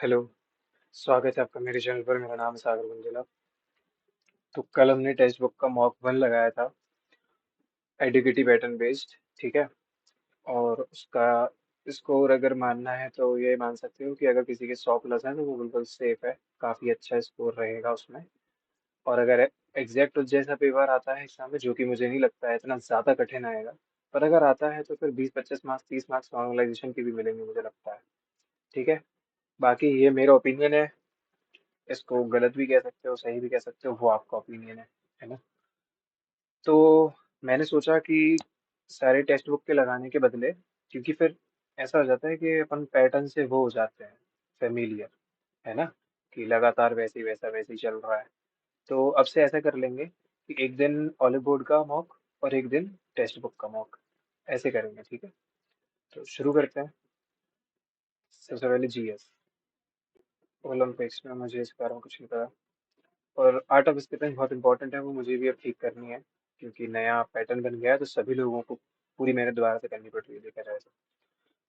Hello. स्वागत है आपका मेरे चैनल पर। मेरा नाम है सागर मंजिला। तो कल हमने टेक्स्ट बुक का मॉक वन लगाया था, एडुकेटिव पैटर्न बेस्ड। ठीक है। और उसका स्कोर अगर मानना है तो ये मान सकते हो कि अगर किसी के 100 प्लस हैं तो वो बिल्कुल सेफ है, काफ़ी अच्छा स्कोर रहेगा उसमें। और अगर एग्जैक्ट उस जैसा पेपर आता है एग्जाम में, जो कि मुझे नहीं लगता है इतना ज़्यादा कठिन आएगा, पर अगर आता है तो फिर 20-25 मार्क्स 30 मार्क्स नॉर्मलाइजेशन के भी मिलेंगे मुझे लगता है। ठीक है। बाकी ये मेरा ओपिनियन है, इसको गलत भी कह सकते हो, सही भी कह सकते हो, वो आपका ओपिनियन है ना। तो मैंने सोचा कि सारे टेक्स्ट बुक के लगाने के बदले, क्योंकि फिर ऐसा हो जाता है कि अपन पैटर्न से वो हो जाते हैं फेमिलियर, है ना, कि लगातार वैसे ही वैसा वैसे ही चल रहा है। तो अब से ऐसा कर लेंगे कि एक दिन ऑलिव बोर्ड का मॉक और एक दिन टेक्स्ट बुक का मॉक, ऐसे करेंगे। ठीक है। तो शुरू करते हैं। सबसे पहले जीएस ओलंपिक्स में मुझे इस बारे में कुछ नहीं पता। और आर्ट ऑफ स्पीकिंग बहुत इंपॉर्टेंट है, वो मुझे भी अब ठीक करनी है, क्योंकि नया पैटर्न बन गया है तो सभी लोगों को पूरी मेहनत दोबारा से करनी पड़ रही है, देखा जाए तो।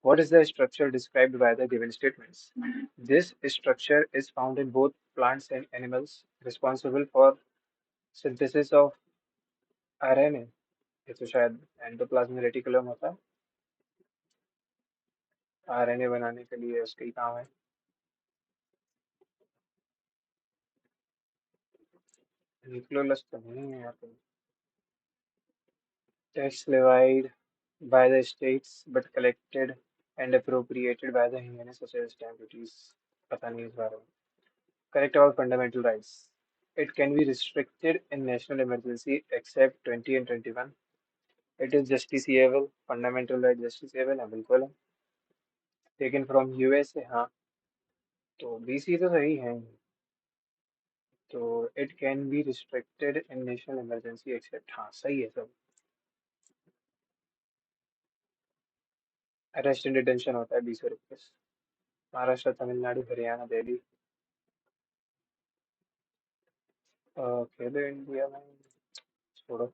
What is the structure described by the given statements? This structure is found in both plants and animals, responsible for synthesis of RNA। ये तो शायद एंडोप्लाज्मिक रेटिकुलम होता है, आरएनए बनाने के लिए उसका ही काम है। न्यूक्लियोलस तो नहीं है यहाँ पे। Tax levied by the states but collected and appropriated by the humans such as stamp duties। पता नहीं इस बारे में। Correct about fundamental rights. It can be restricted in national emergency except 20 and 21। It is justiciable, fundamental right justiciable है, बिल्कुल है। Taken from US से, हाँ। तो बीसी तो सही है। तो it can be restricted in national emergency except, हाँ सही है सब। अरेस्ट एंड डिटेंशन होता है 20 और 21। महाराष्ट्र, तमिलनाडु, हरियाणा, दिल्ली। खेलो इंडिया में छोड़ो।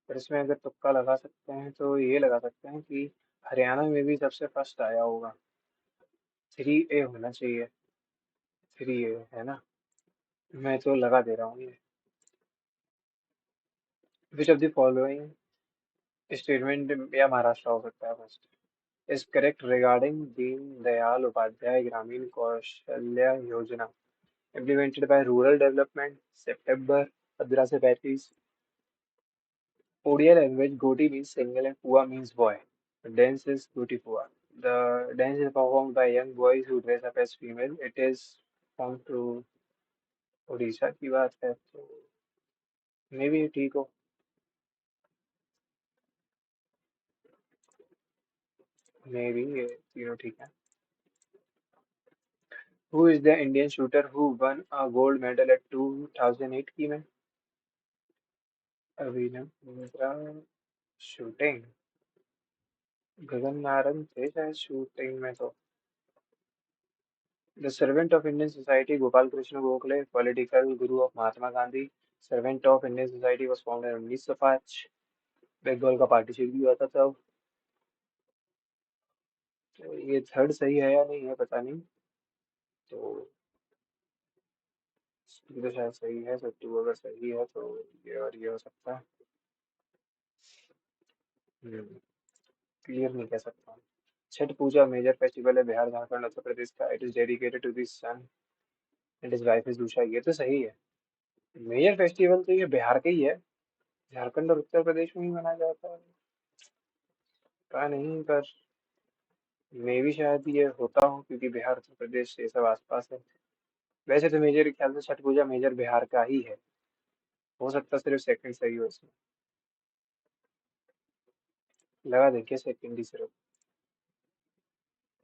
पर इसमें अगर तुक्का लगा सकते हैं तो ये लगा सकते हैं कि हरियाणा में भी सबसे फर्स्ट आया होगा। 3A होना चाहिए। 3A है ना। मैं तो लगा दे रहा हूँ ये। Which of the following statement, या महाराष्ट्र हो सकता है first, is correct regarding Deen Dayal Upadhyay ग्रामीण कौशल्या योजना implemented by rural development, September 1535। Odia language, Goti means single and Pua means boy. The dance is Goti Pua. The dance is performed by young boys who dress up as female. It is from to Orissa की बात है तो मे भी ठीक हो। मे भी ये तीनों ठीक है। Who is the Indian shooter who won a gold medal at 2008 की में? अभिनव बिंद्रा। शूटिंग, गगन नारंग थे शायद शूटिंग में तो। The servant of Indian society, Gopal Krishna Gokhale, political guru of Mahatma Gandhi. Servant of Indian society was founded in 1905। Bengal का partition भी हुआ था तब। तो ये थर्ड सही है या नहीं है पता नहीं। तो ये तो शायद सही है, सट्टू अगर सही है तो ये और ये हो सकता है। क्लियर नहीं कह सकता हूँ। छठ पूजा मेजर फेस्टिवल है बिहार झारखंड उत्तर प्रदेश का। It is dedicated to the sun and his wife is Usha. ये तो सही है। मेजर फेस्टिवल तो ये बिहार का ही है, झारखंड और उत्तर प्रदेश में ही मनाया जाता है। पता नहीं, पर मे भी शायद ये होता हो क्योंकि बिहार उत्तर प्रदेश ये सब आसपास है। वैसे तो मेजर ख्याल से छठ पूजा मेजर बिहार का ही है। हो सकता है सिर्फ सेकंड सही हो इसमें। लगा देखिए सेकंड ही सिर्फ।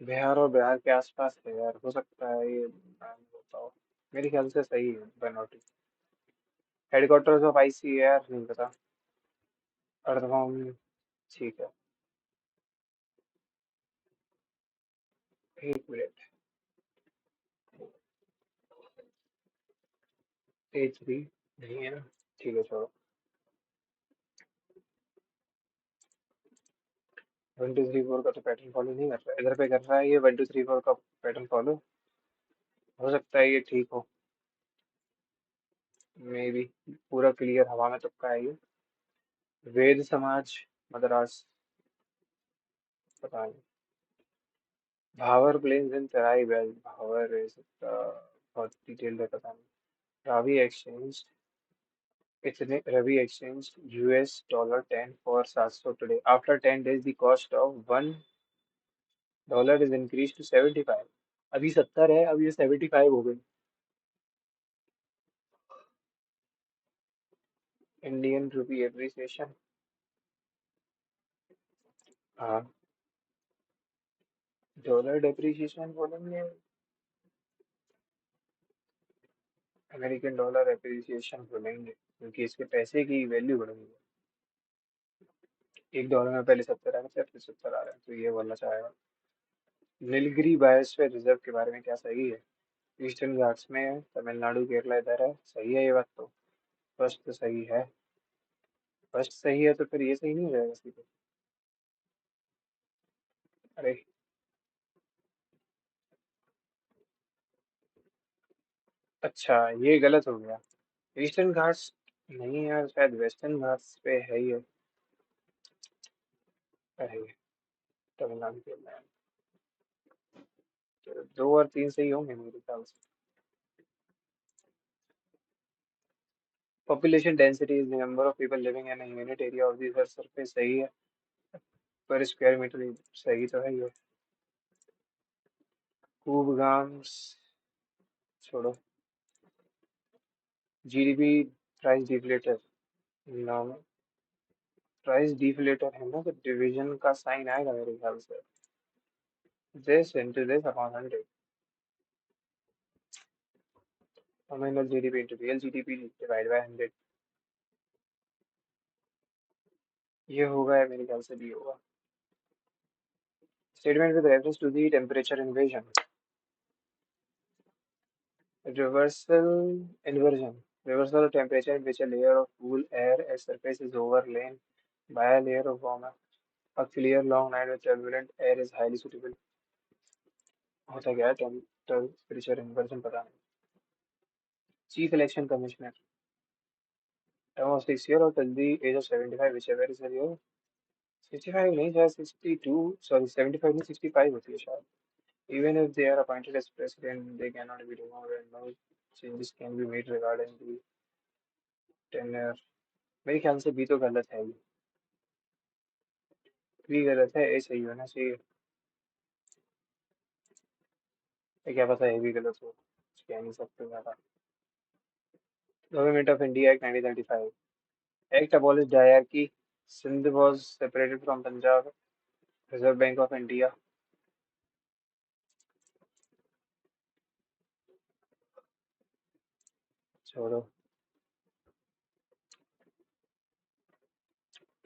बिहार और बिहार के आसपास है यार, हो सकता है ये नाम होता हो। मेरे ख्याल से सही है बनौटी। हेडक्वार्टर्स ऑफ आईसीएआर नहीं पता। अर्धवाम। ठीक है। एक मिनट। A3 नहीं है ना। ठीक है छोड़ो। 1 2 3 4 का तो पैटर्न फॉलो नहीं कर रहा है, इधर पे कर रहा है ये 1 2 3 4 का पैटर्न फॉलो। हो सकता है ये ठीक हो। May be. पूरा क्लियर हवा में तुक्का है ये। वेद समाज मद्रास। पता नहीं। Bhabar plains in Terai belt. Bhabar is बहुत डिटेल्ड है, पता नहीं। रावी एक्सचेंज। इतने Ravi exchange US dollar 10 for 700 today. After 10 days the cost of $1 is increased to 75। अभी 70 है, अब ये 75 हो गई। Indian rupee appreciation. हाँ। डॉलर डेप्रिसिएशन बोलेंगे। अमेरिकन डॉलर एप्रिसिएशन बोलेंगे क्योंकि इसके पैसे की वैल्यू बढ़ गई है। $1 में पहले 70 आ रहे थे, अब 75 आ रहे हैं, तो ये बोलना चाहेगा। नीलगिरी बायोस्फीयर रिजर्व के बारे में क्या सही है? ईस्टर्न घाट्स में है, तमिलनाडु केरला इधर है, सही है ये बात तो। फर्स्ट तो सही है। फर्स्ट सही है तो फिर ये सही नहीं हो जाएगा सीधे? अरे। अच्छा, ये गलत हो गया। ईस्टर्न घाट्स नहीं यार, शायद वेस्टर्न घाट्स पे है ये। अरे। तमिलनाडु केरला है। तो 2 और 3 सही होंगे मेरे ख्याल से। Population density is the number of people living in a unit area of the earth surface, सही है। पर स्क्वायर मीटर, सही तो है ये। कूबगाम्स। छोड़ो। GDP price deflator. नाम। प्राइस डिफ्लेटर है ना, तो डिवीजन का साइन आएगा मेरे ख्याल से। This into this upon 100। nominal GDP into real GDP divided by 100। ये होगा या मेरे ख्याल से भी होगा। Statement with reference to the temperature inversion। Reversal inversion। Reversal of temperature in which a layer of cool air at surface is overlain by a layer of warm air। A clear long night with turbulent air is highly suitable। होता क्या है temperature inversion, पता नहीं। Chief election commissioner. Term of 6 year और till the age of 75 whichever is earlier। 65 नहीं, शायद 62, sorry 75 नहीं 65 होती है शायद। Even if they are appointed as president, they cannot be removed and no changes can be made regarding the tenure। मेरे ख्याल से बी तो गलत है ही। बी गलत है, ए सही होना चाहिए। ये क्या पता है भी गलत हो, कुछ कह नहीं सकते ज़्यादा। Government of India act 1935। Act abolished diarchy. Sindh was separated from Punjab. Reserve bank of India. छोड़ो।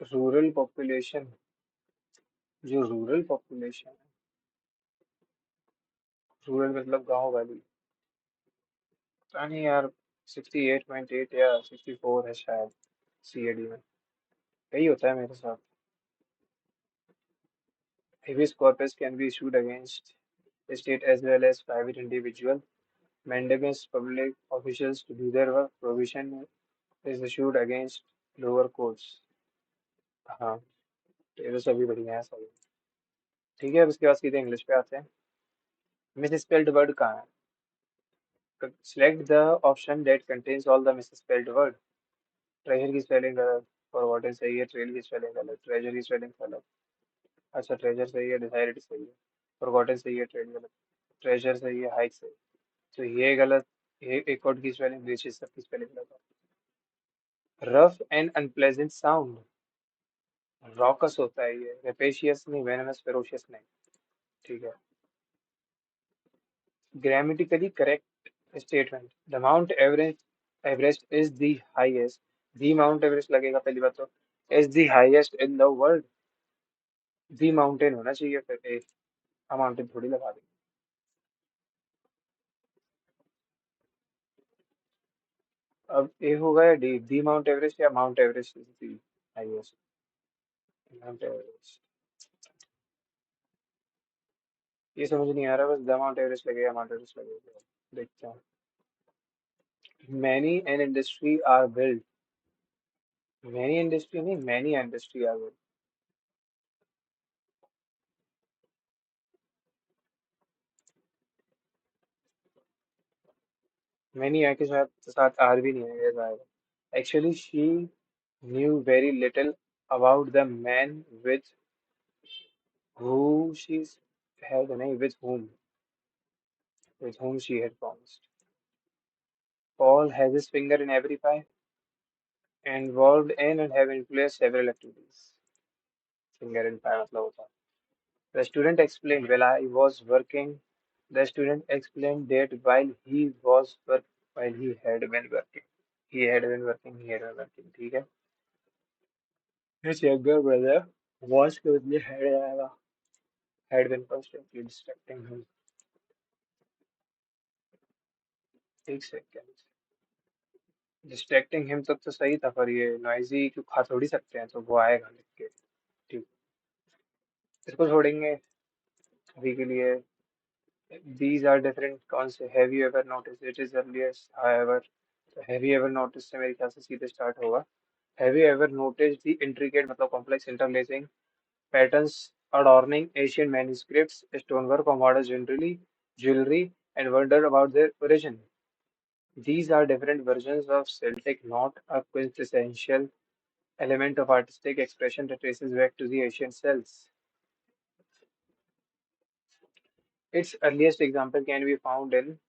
Rural population. जो रूरल पॉपुलेशन है, रूरल मतलब गांव वाली। पता नहीं यार। 68.8 या 64 है शायद। सीएडी में यही होता है मेरे साथ। Habeas corpus can be issued against the state as well as private individual। Mandamus public officials to do their work। Provision is issued against lower courts। हाँ। तो ये तो सभी बढ़िया है सभी। ठीक है, अब इसके बाद सीधे इंग्लिश पे आते हैं। मिस स्पेल्ड वर्ड कहाँ है? Select the option that contains all the misspelled word। Treasure की स्पेलिंग गलत। फॉरगॉटन सही है, ट्रेल की स्पेलिंग गलत, ट्रेजर की स्पेलिंग गलत। अच्छा, ट्रेजर सही है, डिसाइडेड सही है, फॉरगॉटन सही है, ट्रेल गलत। ट्रेजर सही है, हाइक सही। तो ये गलत। ये एक और की स्पेलिंग, दिस इज सबकी स्पेलिंग गलत। Rough and unpleasant sound. Rocks होता है ये, रेपेशियस नहीं, वेनमस फेरोशियस नहीं। ठीक है। Grammatically correct statement. The mount Everest Everest is the highest. The mount Everest लगेगा पहली बात तो। Is the highest in the world. The mountain होना चाहिए फिर ए। माउंटेन थोड़ी लगा देंगे। अब ए होगा या डी? दी माउंट एवरेस्ट या mount Everest is the highest? Mount Everest. ये समझ नहीं आ रहा, बस द माउंट एवरेस्ट लगेगा, माउंट एवरेस्ट लगेगा। देखते हैं। Many an industry are built. Many industry नहीं, many industry are built. Many है के साथ आर भी नहीं है, ऐसा आएगा. Actually, she knew very little about the man who she had नहीं, with whom she had promised. Paul has his finger in every pie, involved in and have influenced several activities. Finger in pie मतलब होता है. The student explained while I was working. The student explained that while he had been working. He had been working. ठीक है. His younger brother was closely had been constantly distracting him. एक second. Distracting him तक तो सही था, पर ये noisy क्यों खा थोड़ी सकते हैं, तो वो आएगा लिख के. ठीक. इसको छोड़ेंगे अभी के लिए. These are different कौन से. Have you ever noticed it is earliest however. तो have you ever noticed से मेरे ख्याल से सीधे स्टार्ट होगा. Have you ever noticed the intricate मतलब complex interlacing patterns adorning ancient manuscripts, stonework or modern jewelry, and wondered about their origin? These are different versions of Celtic, not a quintessential element of artistic expression that traces back to the ancient cells. Its earliest example can be found in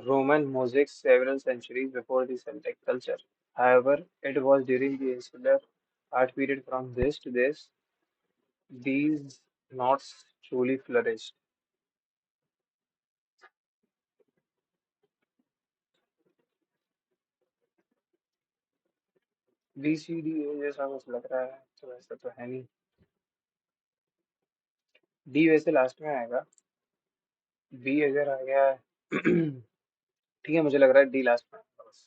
Roman mosaics several centuries before the Celtic culture. However, it was during the insular art period from this to this these knots truly flourished. BCD जैसा कुछ लग रहा है, तो ऐसा तो है नहीं. डी वैसे लास्ट में आएगा. बी अगर आ गया है, ठीक है, मुझे लग रहा है डी लास्ट में आएगा बस.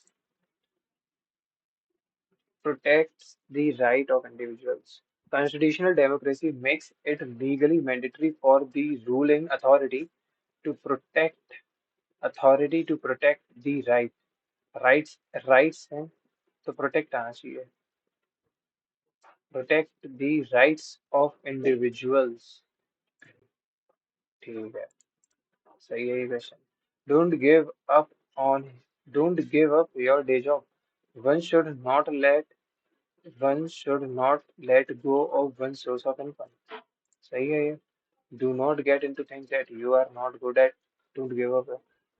Protects the right of individuals. Constitutional democracy makes it legally mandatory for the ruling to protect protect the rights. Rights हैं तो protect आना चाहिए. Protect the rights of individuals. ठीक है, सही है ये question. Don't give up on don't give up your day job. One should not let one should not let go of one source of income. सही है ये. Do not get into things that you are not good at. Don't give up.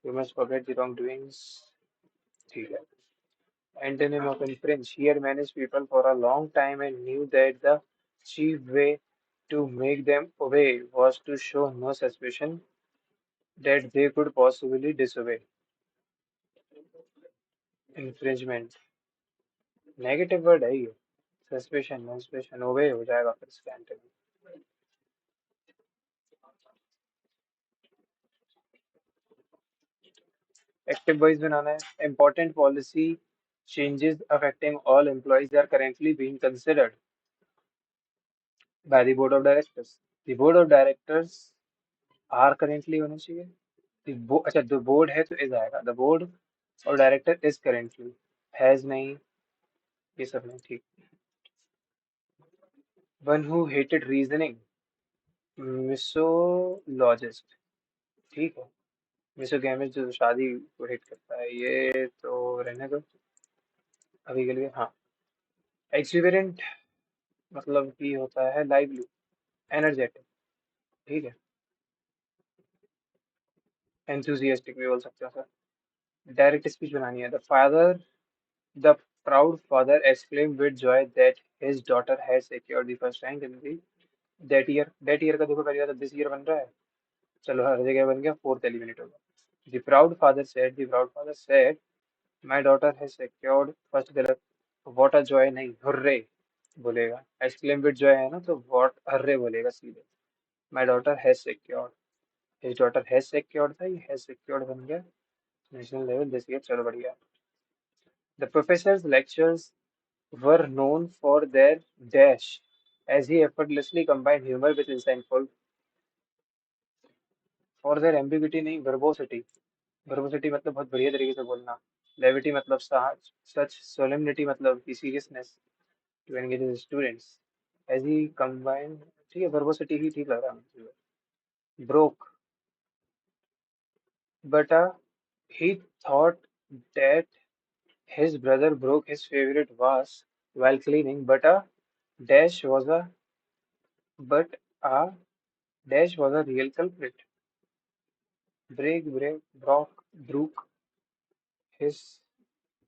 You must forget the wrongdoings. ठीक है. Antonym of infringe. He had managed people for a long time and knew that the chief way to make them obey was to show no suspicion that they could possibly disobey. Infringement. Negative word है ये. Suspicion ओबे हो जाएगा फिर इसके antonym. Active voice बनाना है. Important policy changes affecting all employees are currently being considered by the board of directors. The board of directors are currently होना चाहिए. अच्छा, the board है तो is आएगा. The board और director is currently. Has नहीं, ये सब नहीं. ठीक. One who hated reasoning. मिसोलॉजिस्ट. ठीक है. मिसोगैमिस्ट जो शादी को हेट करता है, ये तो रहने दो अभी के लिए. हाँ. एक्सिवेरेंट मतलब कि होता है लाइवली, एनर्जेटिक. ठीक है. एंथुजियास्टिक भी बोल सकते हो सर. डायरेक्ट स्पीच बनानी है. The proud father exclaimed with joy that his daughter had secured the first rank in the that year का देखो पहले बार दिस ईयर बन रहा है. चलो हर जगह बन गया. फोर्थ एलिमिनेट होगा. The proud father said my daughter has secured first. गलत. what a joy नहीं, हुर्रे बोलेगा. exclaim with joy है ना, तो what हर्रे बोलेगा सीधे. my daughter has secured. his daughter has secured था, ये has secured बन गया. National level this year. चलो बढ़िया. The professor's lectures were known for their dash, as he effortlessly combined humor with insightful. For their ambiguity नहीं, verbosity. वर्बोसिटी मतलब बहुत बढ़िया तरीके से बोलना। लेविटी मतलब सच सच। सोलेमनिटी मतलब की seriousness to engage students. As he combine. ठीक है, वर्बोसिटी ही ठीक लग रहा है मुझे। Broke, but he thought that his brother broke his favorite vase while cleaning, dash was a but a dash was a real culprit. Break, broke his।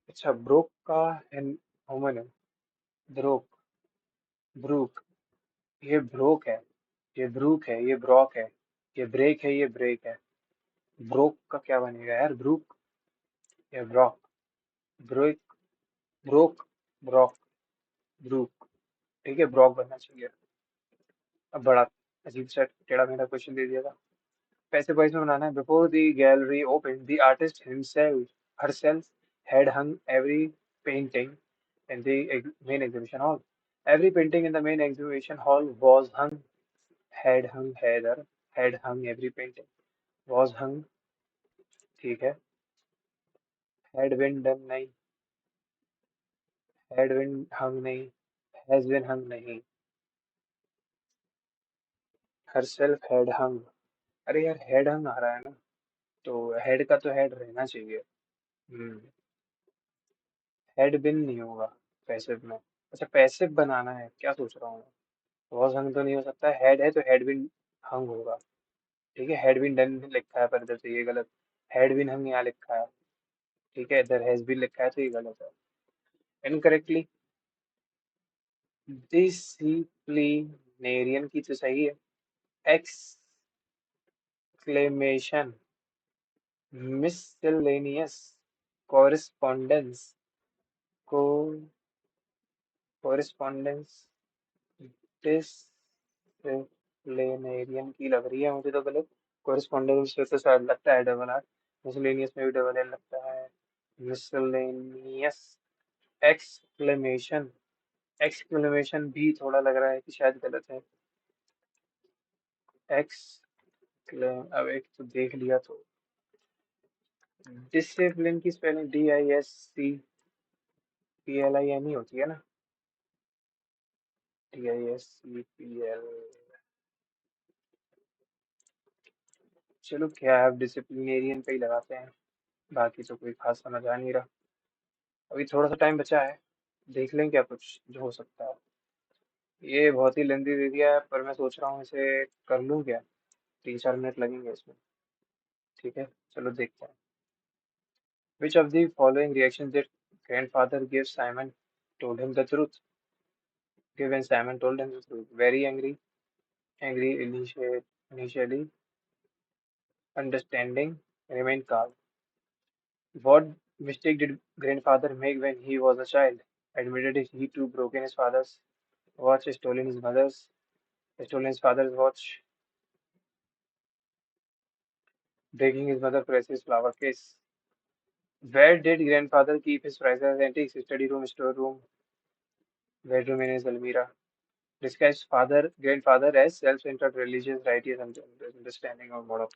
अच्छा, broke का होमन है। Broke, brook. ये ब्रोक है, ये ब्रूक है, ये Brock है, ये ब्रेक है, ये ब्रेक है। ब्रोक का क्या बनेगा यार? ब्रूक या brock? Break, broke, brock, brook. ठीक है, ब्रॉक बनना चाहिए। अब बड़ा अजीब सा टेढ़ा मेढ़ा क्वेश्चन दे दिया था। पैसे वाइज में बनाना है। Before the gallery open the artist himself herself had hung every painting in the main exhibition hall. Every painting in the main exhibition hall was hung, had hung, had hung every painting, was hung, ठीक है, had been done नहीं, had been hung नहीं, has been hung नहीं, herself had hung। अरे यार, head hung आ रहा है ना, तो head का तो head रहना चाहिए। हम्म, हेड बिन नहीं होगा पैसिव में। अच्छा, पैसिव बनाना है, क्या सोच रहा हूँ मैं? वॉज हंग तो नहीं हो सकता, हेड है तो हेड बिन हंग होगा। ठीक है, हेड बिन डन लिखा है पर इधर से ये गलत। हेड बिन हंग यहाँ लिखा है। ठीक है, इधर हैज बिन लिखा है तो ये गलत है। इनकरेक्टली। डिसिप्लिनेरियन की तो सही है। एक्सक्लेमेशन, मिससेलेनियस, कॉरेस्पॉन्डेंस, को कॉरेस्पॉन्डेंस, डिसिप्लिनेरियन की लग रही है मुझे तो गलत। कॉरेस्पॉन्डेंस में तो शायद लगता है डबल आर। मिसलेनियस में भी डबल एल लगता है। मिसलेनियस। एक्सक्लेमेशन, एक्सक्लेमेशन भी थोड़ा लग रहा है कि शायद गलत है। एक्सक्लेम, अब एक तो देख लिया तो। डिसिप्लिन की स्पेलिंग DISCPLIN ही होती है ना? DISCPL। चलो क्या है, अब डिसिप्लिनेरियन पे ही लगाते हैं। बाकी तो कोई खास समझ आ नहीं रहा। अभी थोड़ा सा टाइम बचा है, देख लें क्या कुछ जो हो सकता है। ये बहुत ही लेंदी दे दिया है, पर मैं सोच रहा हूँ इसे कर लूँ क्या? 3-4 मिनट लगेंगे इसमें। ठीक है, चलो देखते हैं। Which of the following reactions did grandfather give Simon told him the truth? Give when Simon told him the truth. Very angry, angry initially, understanding, remain calm. What mistake did grandfather make when he was a child? Admitted he too broken his father's watch, stolen his father's watch, breaking his mother's precious flower case. Where did grandfather keep his priceless antiques? Study room, store room, bedroom in his Almira. Disguised grandfather as self-centered religious righteous understanding of model.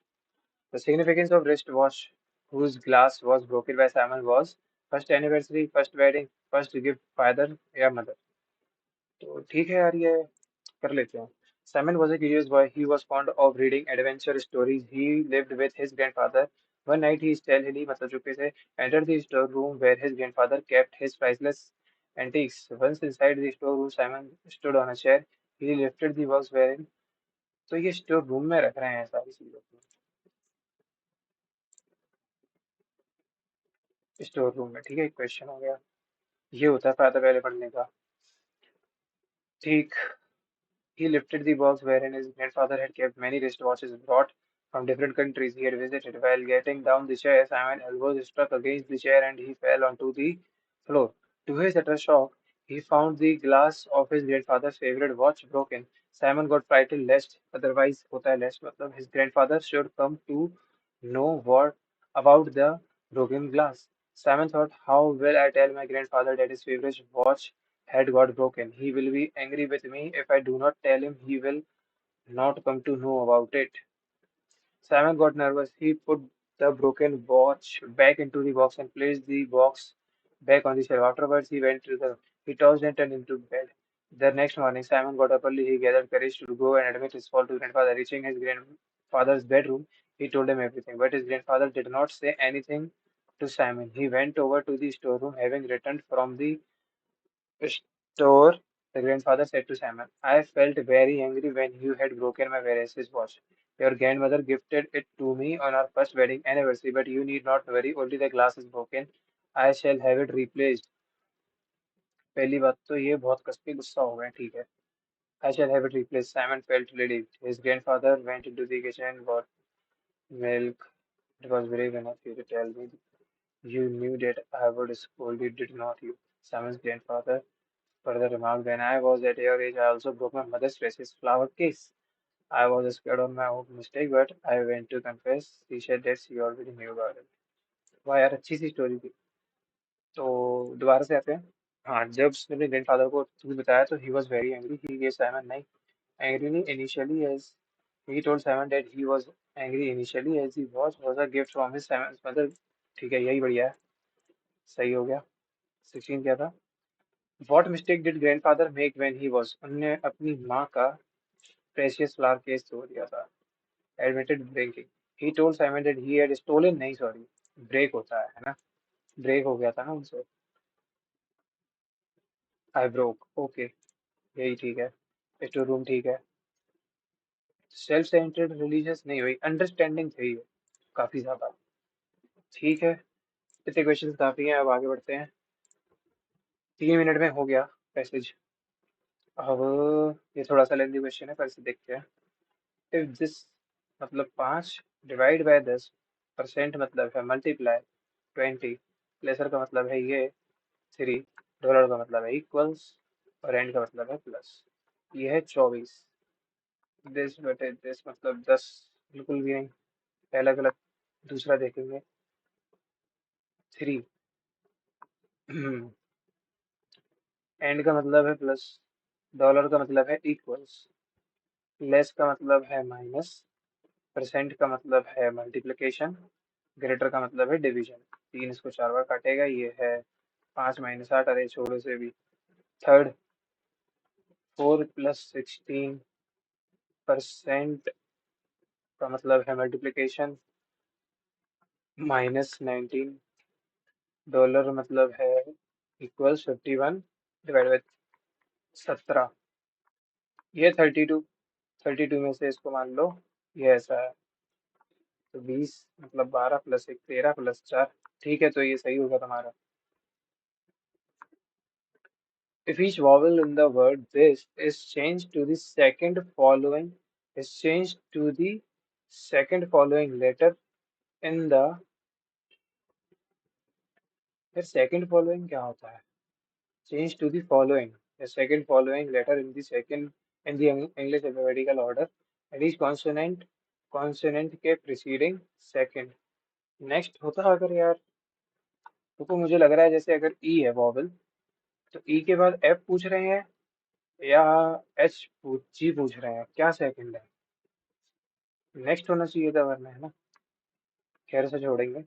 The significance of wristwatch whose glass was broken by Simon was first anniversary, first wedding, first gift father या mother। तो ठीक है यार, ये कर लेते हैं। Simon was a curious boy. He was fond of reading adventure stories. He lived with his grandfather. One night he stealthily, मतलब चुपके से, entered the storeroom where his grandfather kept his priceless antiques. Once inside the storeroom, Simon stood on a chair. He lifted the box wherein, तो ये store room में रख रहे हैं सारी चीजों को। स्टोर रूम में, ठीक है, क्वेश्चन हो गया। ये होता है फायदा पहले पढ़ने का। ठीक। He lifted the box wherein his grandfather had kept many wristwatches brought from different countries he had visited. While getting down the chair, Simon's elbows struck against the chair and he fell onto the floor. To his utter shock, he found the glass of his grandfather's favorite watch broken. Simon got frightened lest, otherwise होता है lest मतलब his grandfather should come to know what about the broken glass. Simon thought, how will I tell my grandfather that his favorite watch had got broken? He will be angry with me if I do not tell him. He will not come to know about it. Simon got nervous. He put the broken watch back into the box and placed the box back on the shelf. Afterwards, he tossed and turned into bed. The next morning, Simon got up early. He gathered courage to go and admit his fault to grandfather. Reaching his grandfather's bedroom, he told him everything. But his grandfather did not say anything to Simon. He went over to the storeroom, having returned from the store. The grandfather said to Simon, I felt very angry when you had broken my Veresis watch. Your grandmother gifted it to me on our first wedding anniversary, but you need not worry, only the glass is broken. I shall have it replaced. पहली बात तो ये बहुत कस के गुस्सा हो गया ठीक है. I shall have it replaced. Simon felt relieved. His grandfather went into the kitchen, bought milk. It was brave enough you to tell me. You knew that I would scold you, did not you? Simon's grandfather further remarked, when I was at your age, I also broke my mother's precious flower case. I was scared of my own mistake, but I went to confess. She said that she already knew about it. वाह यार अच्छी सी story थी. तो दोबारा से आते हैं. हाँ जब उसने अपने ग्रैंडफादर को कुछ बताया तो he was very angry. He gave Simon नहीं एंग्री नहीं initially as he told Simon that he was angry initially as he was a gift from his Simon's mother. ठीक है यही बढ़िया है. सही हो गया. 16 क्या था. What mistake did grandfather make when he was उनने अपनी माँ का precious flower case तोड़ दिया था. Admitted breaking. He told Simon that he had stolen नहीं sorry break होता है ना. ब्रेक हो गया था ना उनसे. I broke. Okay यही ठीक है. स्टोर रूम ठीक है. सेल्फ सेंटर्ड रिलीजियस नहीं हुई अंडरस्टैंडिंग थी काफी ज्यादा. ठीक है. इतने क्वेश्चंस काफी हैं अब आगे बढ़ते हैं. 3 मिनट में हो गया पैसेज. अब ये थोड़ा सा लेंदी क्वेश्चन है पर इसे देखते हैं. इफ दिस मतलब 5 डिवाइड बाय 10% मतलब है मल्टीप्लाई 20 लेसर का मतलब है ये 3 डॉलर का मतलब है इक्वल्स और एंड का मतलब है प्लस. ये है 24. दिस बटे दिस मतलब 10 बिल्कुल भी नहीं. पहला गलत. दूसरा देखेंगे 3. एंड का मतलब है प्लस. डॉलर का मतलब है इक्वल्स. लेस का मतलब है माइनस. परसेंट का मतलब है मल्टीप्लिकेशन. ग्रेटर का मतलब है डिवीजन. 3 इसको 4 बार काटेगा. ये है 5 - 8. अरे छोड़ो से भी. थर्ड 4 + 16% का मतलब है मल्टीप्लिकेशन. -19. डॉलर मतलब है इक्वल्स 51 डिवाइड बाई 17. ये 32. 32 में से इसको मान लो ये ऐसा है. तो 20 मतलब 12 + 1 13 + 4. ठीक है तो ये सही होगा तुम्हारा. If each vowel in the word this is changed to the second following letter in the. फिर second following क्या होता है. Change to the following the second following letter in the English alphabetical order and each consonant के preceding second. Next होता अगर यार. रुको मुझे लग रहा है जैसे अगर ई है वॉवल तो ई के बाद एफ पूछ रहे हैं या जी पूछ रहे हैं क्या सेकंड है. नेक्स्ट होना चाहिए था वरना है ना. खैर से छोड़ेंगे.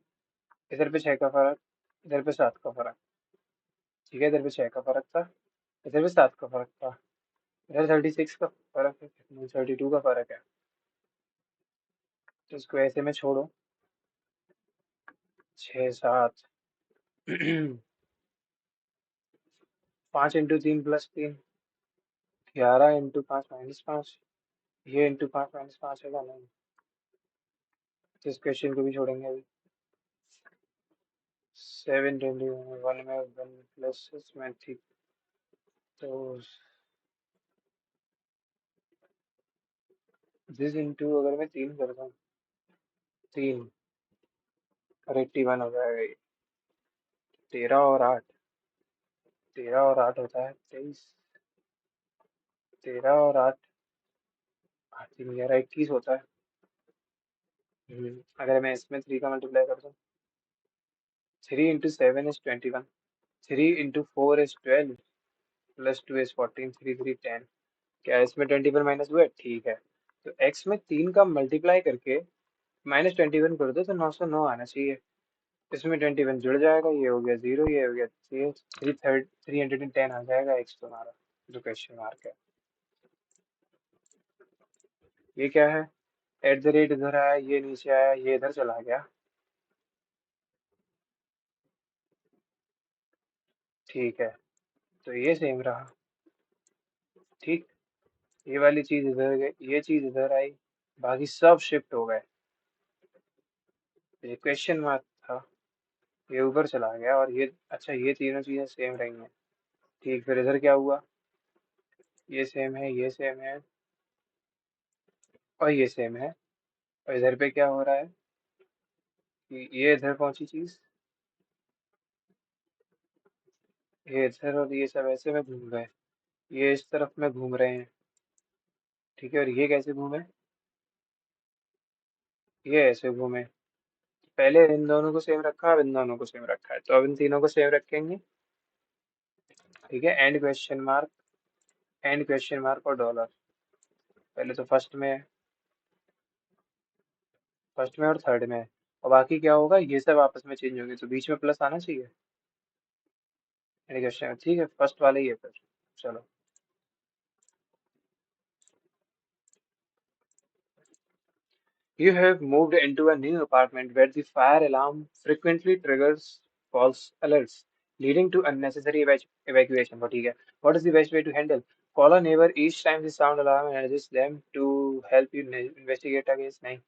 इधर पे 6 का फर्क. इधर पे 7 का फर्क. ठीक है इधर पे 6 का फर्क था. इधर पे 7 का फर्क था. इधर 36 का फर्क है. 32 का फर्क है. तो इसको ऐसे में छोड़ो. 6 7. 5 × 3 + 3 11 × 5 - 5. ये × 5 - 5 होगा नहीं. तो इस क्वेश्चन को भी छोड़ेंगे अभी. 721 में 1 प्लस इसमें थी तो दिस इंटू अगर मैं 3 करता हूँ 3 और 81 हो जाएगा ये. 13 और 8. 13 और 8 होता है 23. 13 और 8 8 × 3 = 21 होता है. अगर मैं इसमें 3 का मल्टीप्लाई करता हूँ 3 × 7 = 21. 3 × 4 = 12 + 2 = 14. 3 3 10. क्या इसमें 20 पर माइनस हुआ है. ठीक है. तो x में 3 का मल्टीप्लाई करके -21 कर दो तो 909 आना चाहिए। इसमें 21 जुड़ जाएगा, ये हो गया 0, ये हो गया 310 आ जाएगा एक्स तुम्हारा, जो क्वेश्चन मार्क है। ये क्या है? एट द रेट इधर आया, ये नीचे आया, ये इधर चला गया। ठीक है, तो ये सेम रहा। ठीक, ये वाली चीज इधर गई, ये चीज इधर आई, बाकी सब शिफ्ट हो गए। ये क्वेश्चन मार्क था, ये ऊपर चला गया, और ये अच्छा, ये तीनों चीजें सेम रही हैं। ठीक, फिर इधर क्या हुआ? ये सेम है, ये सेम है, और ये सेम है। और इधर पे क्या हो रहा है कि ये इधर पहुंची चीज, ये इधर, और ये सब ऐसे में घूम गए, ये इस तरफ में घूम रहे हैं। ठीक है, और ये कैसे घूमे? ये ऐसे घूमे। पहले इन दोनों को सेम रखा, अब इन दोनों को सेम रखा है, तो अब इन तीनों को सेम रखेंगे। ठीक है, and question mark, and question mark और डॉलर। पहले तो फर्स्ट में और थर्ड में, और बाकी क्या होगा, ये सब आपस में चेंज होंगे, तो बीच में प्लस आना चाहिए एंड क्वेश्चन। ठीक है, फर्स्ट वाला ही है फिर। चलो, you have moved into a new apartment where the fire alarm frequently triggers false alerts, leading to unnecessary evacuation. But ठीक है, what is the best way to handle? Call a neighbor each time the sound alarm and adjust them to help you investigate a case. नहीं.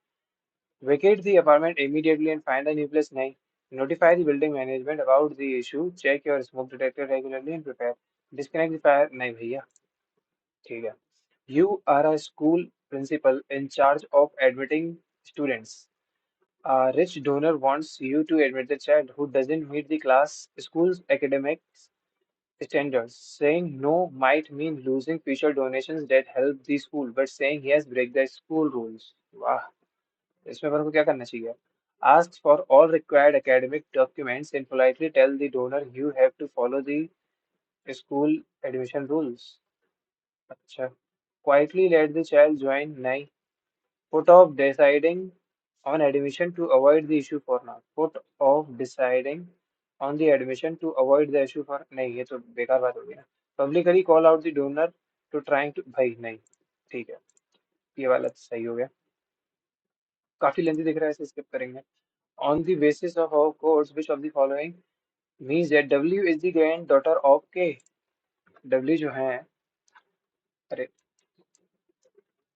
Vacate the apartment immediately and find a new place. नहीं. Notify the building management about the issue. Check your smoke detector regularly and prepare. Disconnect the fire. नहीं भैया. ठीक है. You are a school principal in charge of admitting students. A rich donor wants you to admit the child who doesn't meet the school's academic standards. Saying no might mean losing future donations that help the school, but saying yes break the school rules. वाह, इसमें अपन को क्या करना चाहिए? Ask for all required academic documents and politely tell the donor you have to follow the school admission rules. अच्छा, quietly let the child join. नहीं. Put off deciding on admission to avoid the issue for now. Put off deciding on the admission to avoid the issue for, नहीं, ये तो बेकार बात होगी ना. Publicly call out the donor to trying to, भाई नहीं. ठीक है, ये वाला तो सही हो गया. काफी लेंथी दिख रहा है, इसे स्किप करेंगे. On the basis of our course, which of the following means that W is the granddaughter of K? W जो है, अरे,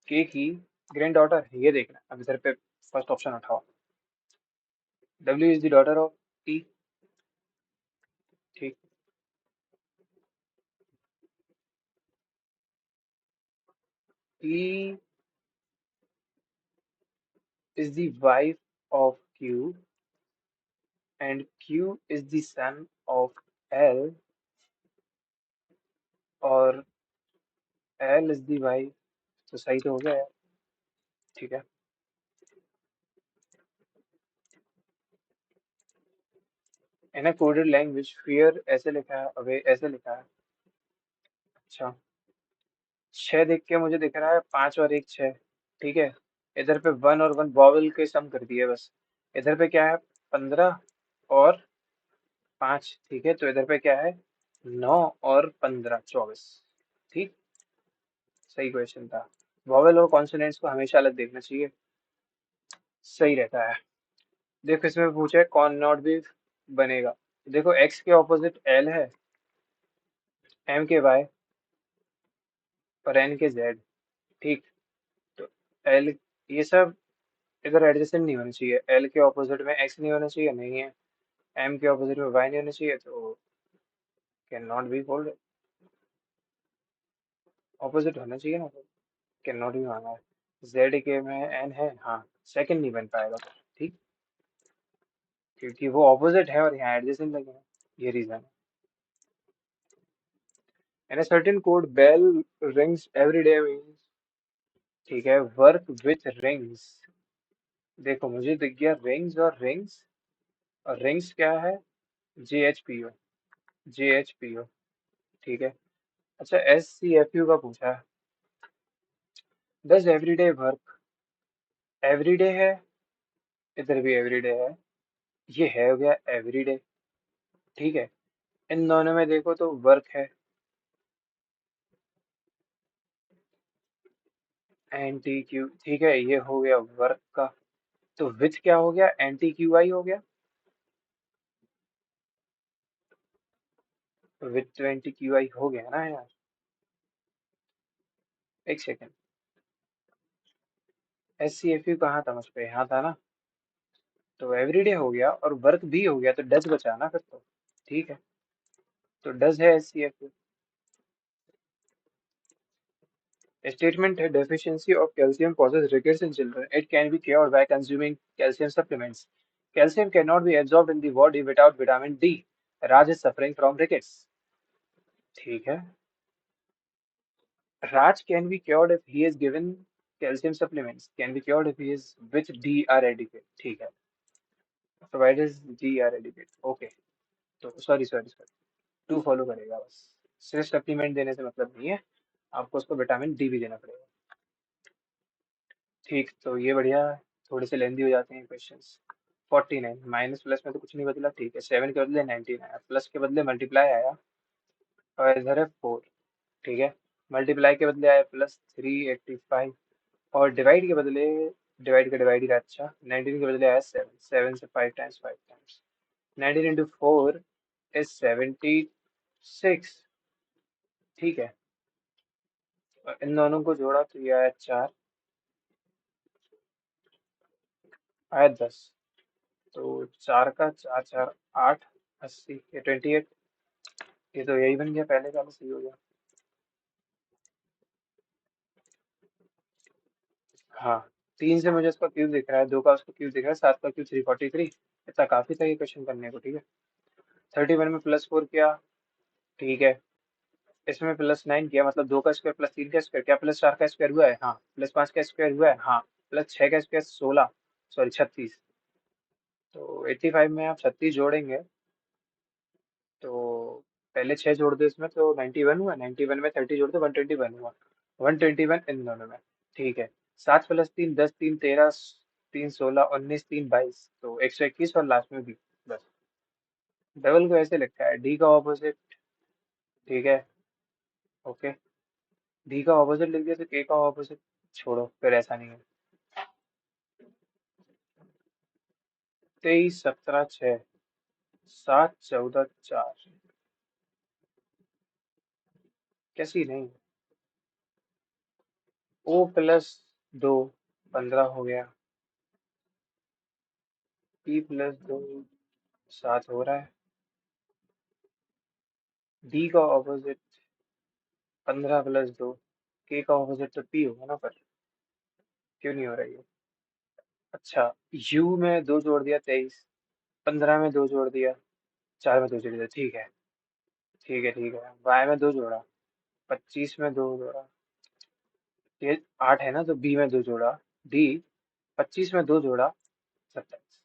K की ग्रैंड डॉटर, ये देखना. अब इधर पे फर्स्ट ऑप्शन उठाओ. W is the daughter of T. ठीक. T is the wife of Q and Q is the son of L, और L is the wife, तो सही तो हो गया यार. ठीक है. इन अ कोडेड लैंग्वेज फियर ऐसे लिखा है, अबे ऐसे लिखा है. अच्छा, 6 देख के मुझे दिख रहा है 5 और 1 6. ठीक है, इधर पे 1 और 1 वॉवल के सम कर दिए बस. इधर पे क्या है? 15 और 5. ठीक है, तो इधर पे क्या है? 9 और 15 24. ठीक, सही क्वेश्चन था. वॉवेल और कॉन्सोनेंट्स को हमेशा अलग देखना चाहिए, सही रहता है. देखो, इसमें पूछा है कौन नॉट भी बनेगा. देखो, एक्स के ऑपोजिट एल है, एम के वाई, और एन के जेड. ठीक, तो एल, ये सब इधर एडजेसेंट नहीं होना चाहिए. एल के ऑपोजिट में एक्स नहीं होना चाहिए, नहीं है. एम के ऑपोजिट में वाई नहीं होना चाहिए, तो can not be bold. Opposite होना चाहिए ना, कैन नॉट भी मांगा है. जेड के में एन है, हाँ, सेकंड नहीं बन पाएगा. ठीक, क्योंकि वो ऑपोजिट है और यहाँ एडजेसेंट लगे हैं, ये रीजन है. And a certain code bell rings every day means, ठीक है, वर्क विथ रिंग्स. देखो, मुझे दिख गया रिंग्स और रिंग्स, और रिंग्स क्या है? J H P O, J H P O. ठीक है. अच्छा, एस सी एफ यू का पूछा है. दस एवरीडे वर्क, एवरीडे है इधर भी एवरीडे है। ये है हो गया एवरीडे। ठीक है। इन दोनों में देखो तो वर्क है। एंटी क्यू, ठीक है, ये हो गया वर्क का। तो विच क्या हो गया, एंटी क्यू आई हो गया। विच तो एंटी क्यू आई हो गया ना यार। एक second. S C F U कहाँ था मुझ पे, यहाँ था ना। तो एवरीडे हो गया और वर्क भी हो गया, तो डज बचा ना फिर तो। ठीक है। तो डज है S C F U. Statement है, deficiency of calcium causes rickets in children. It can be cured by consuming calcium supplements. Calcium cannot be absorbed in the body without vitamin D. Raj is suffering from rickets. ठीक है। Raj can be cured if he is given calcium supplements. Can be cured if he is with D are adequate. ठीक है। Provided D are adequate. Okay. तो sorry, to follow करेगा बस। सिर्फ supplement देने से मतलब नहीं है, आपको उसको विटामिन डी भी देना पड़ेगा। ठीक, तो ये बढ़िया है। थोड़े से लेंदी हो जाते हैं क्वेश्चंस। 49 माइनस प्लस में तो कुछ नहीं बदला, ठीक है। 7 के बदले 19 आया, प्लस के बदले मल्टीप्लाई आया, और इधर है 4। ठीक है। मल्टीप्लाई के बदले आया +385, और डिवाइड के बदले, डिवाइड का डिवाइड ही रहा, अच्छा। 19 के बदले आया 7, 7 से 5 टाइम्स 19 इंटू 4 इज 76। ठीक है। और इन दोनों को जोड़ा तो ये आया 4, आया 10। तो 4 का 4 4 8, 80, ये 28। ये तो यही बन गया, पहले वाला सही हो गया। हाँ। 3 से मुझे उसका क्यूब दिख रहा है, 2 का उसका क्यूब दिख रहा है, 7 का क्यूब 343। इतना काफी था ये क्वेश्चन करने को, ठीक है। 31 में +4 किया, ठीक है। इसमें +9 किया, मतलब 2 का स्क्वायर +3 का स्क्वायर, क्या +4 का स्क्वायर हुआ है, हाँ। +5 का स्क्वायर हुआ है, हाँ। +6 का स्क्वायर 16, सॉरी 36। तो 85 में आप 36 जोड़ेंगे तो पहले 6 जोड़ दो इसमें, तो 91 हुआ। 91 में 30 जोड़ दो, 121 हुआ। 121 इन दोनों में। ठीक है। 7 + 3 10, 3 13, 3 16, 19, 3 22, तो 121, और लास्ट में भी। बस। डबल को ऐसे लिखा है, डी का ऑपोजिट। ठीक है। ओके। डी का ऑपोजिट लिख दिया तो के का ऑपोजिट छोड़ो, फिर ऐसा नहीं है। 23 17 6, 7 14 4, कैसी नहीं। ओ +2 15 हो गया। पी +2 7 हो रहा है। डी का ऑपोजिट 15 + 2, के का ऑपोजिट तो पी होगा ना, पर क्यों नहीं हो रहा है। अच्छा। यू में 2 जोड़ दिया 23, 15 में 2 जोड़ दिया, 4 में 2 जोड़ दिया, ठीक है। ठीक है। वाई में 2 जोड़ा, 25 में 2 जोड़ा, ये 8 है ना, तो बी में 2 जोड़ा, डी 25 में 2 जोड़ा, 27।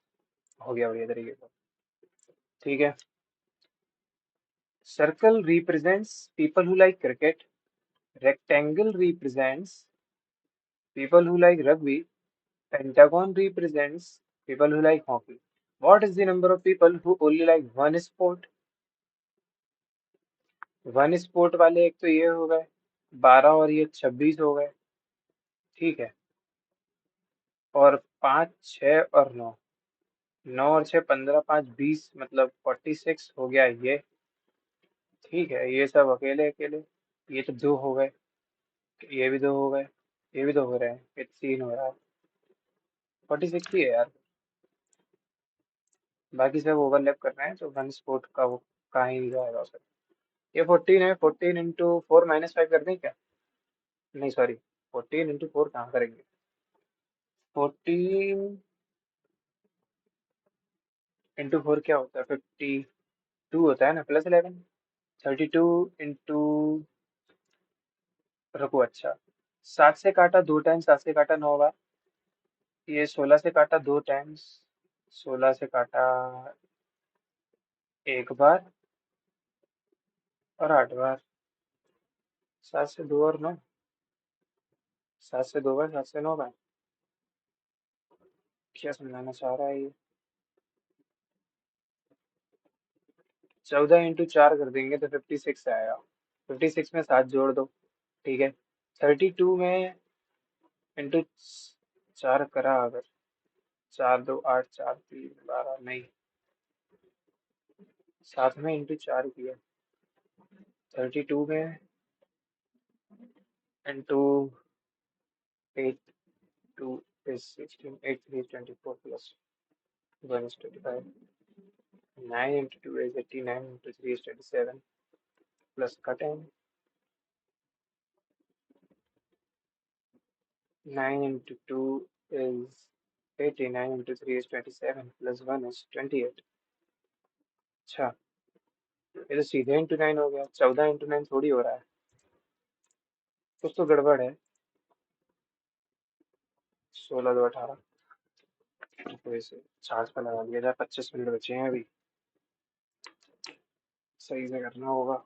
हो गया बढ़िया तरीके से। ठीक है। Circle represents people who like cricket, rectangle represents people who like rugby, pentagon represents people who like hockey. What is the number of people who only like one sport? One sport वाले एक तो ये हो गए 12, और ये 26 हो गए। ठीक है। और 5 6 और 9, 9 और 6 15, 5 20, मतलब 46 हो गया ये। ठीक है। ये सब अकेले अकेले, ये तो 2 हो गए, ये भी 2 हो गए, ये भी 2 हो रहे हैं, ये 3 हो रहा है। 46 ही है यार। बाकी सब ओवरलैप कर रहे हैं, तो वन स्पोर्ट का वो कहाँ ही जाएगा उसे। ये 14 है, 14 × 4 -5 कर दें क्या। नहीं सॉरी, 14 × 4 कहाँ करेंगे। 14 × 4 क्या होता है, 52 होता है ना, +11। 32 रुको, अच्छा। 7 से काटा 2 टाइम्स, 7 से काटा 9 बार। ये 16 से काटा 2 टाइम्स, 16 से काटा 1 बार, और 8 बार। 7 से 2 और 9, 7 से 2 बार, 7 से 9 बार। क्या समझाना चाह रहा है ये? 14 × 4 कर देंगे तो 56 आएगा। 56 में 7 जोड़ दो। ठीक है। 32 में इंटू 4 करा अगर, 4 2 8 4 3 12, नहीं, 7 में इंटू 4 किया। 32 में into 8 2 is 16, 8 3 is 24 plus 1 is 25, 9 into 2 is 89 into 3 is 27 plus का 10, 9 into 2 is 89 into 3 is 27 plus 1 is 28। अच्छा, ये तो सीधे इंटू 9 हो गया, 14 × 9 थोड़ी हो रहा है, कुछ तो गड़बड़ है। 16 2 18, तो इसे चार्ज पर लगा दिया जाए। 25 मिनट बचे हैं अभी, सही से करना होगा।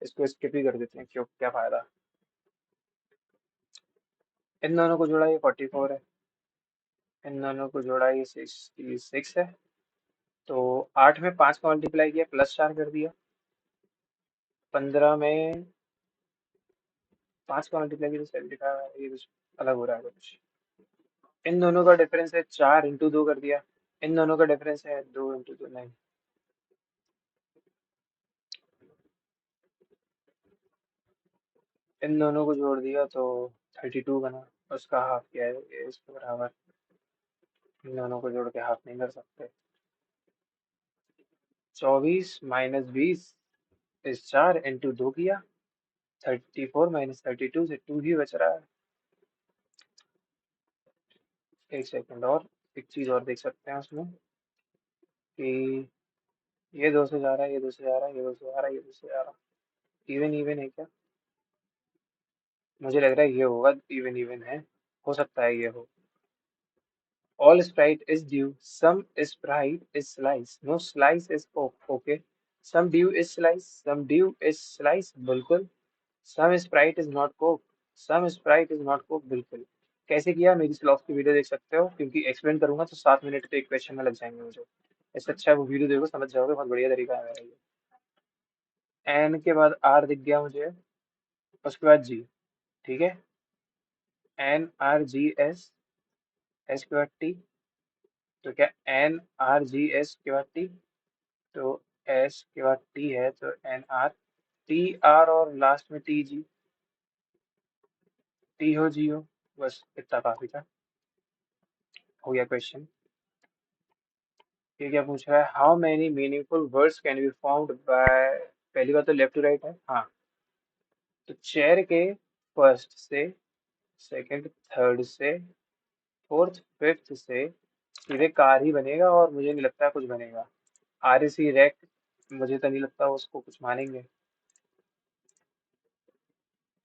इसको स्किप ही कर देते हैं, क्यों, क्या फायदा। इन दोनों को जोड़ा ये 44 है, इन दोनों को जोड़ा ये 66 है। तो 8 में 5 का मल्टीप्लाई किया, प्लस 4 कर दिया। 15 में 5 का मल्टीप्लाई किया तो 75, ये कुछ अलग हो रहा है कुछ। इन दोनों का डिफरेंस है 4 × 2 कर दिया। इन दोनों का डिफरेंस है 2 × 2, नहीं। इन दोनों को जोड़ दिया तो 32 बना, उसका हाफ किया है ये इसके बराबर। इन दोनों को जोड़ के हाफ नहीं कर सकते। 24 माइनस 20 इस 4 × 2 किया। 34 माइनस 32 से 2 ही बच रहा है। एक सेकंड और, एक चीज और देख सकते हैं उसमें कि ये 2 से जा रहा है, ये 2 से जा रहा है, ये 2 से जा रहा है, ये 2 से जा रहा है। इवन इवन है क्या? मुझे लग रहा है ये होगा, इवन इवन है, हो सकता है ये हो। All Sprite is due. Some Sprite is slice. No slice is Coke. Okay. Some due is slice. Some due is slice. बिल्कुल. Some Sprite is not Coke. Some Sprite is not Coke. बिल्कुल। कैसे किया, मेरी slog की video देख सकते हो, क्योंकि एक्सप्लेन करूंगा तो 7 मिनट तो एक क्वेश्चन में लग जाएंगे मुझे। इससे अच्छा है वो वीडियो देखो, समझ जाओगे, बहुत बढ़िया तरीका है मेरा ये। एन के बाद आर दिख गया मुझे, उसके बाद जी। ठीक है। NRGS, एस के बाद टी। तो क्या NRGS के बाद टी, तो एस के बाद टी है तो NR, TR और लास्ट में TG, टी हो जी हो, बस इतना काफी था। हो गया क्वेश्चन। ये क्या पूछ रहा है, how many meaningful words can be formed by, पहली बात तो लेफ्ट टू राइट है, हाँ। तो चेयर के फर्स्ट से, सेकंड थर्ड से, फोर्थ फिफ्थ से सीधे कार ही बनेगा, और मुझे नहीं लगता कुछ बनेगा। RAC रैक, मुझे तो नहीं लगता उसको कुछ मानेंगे।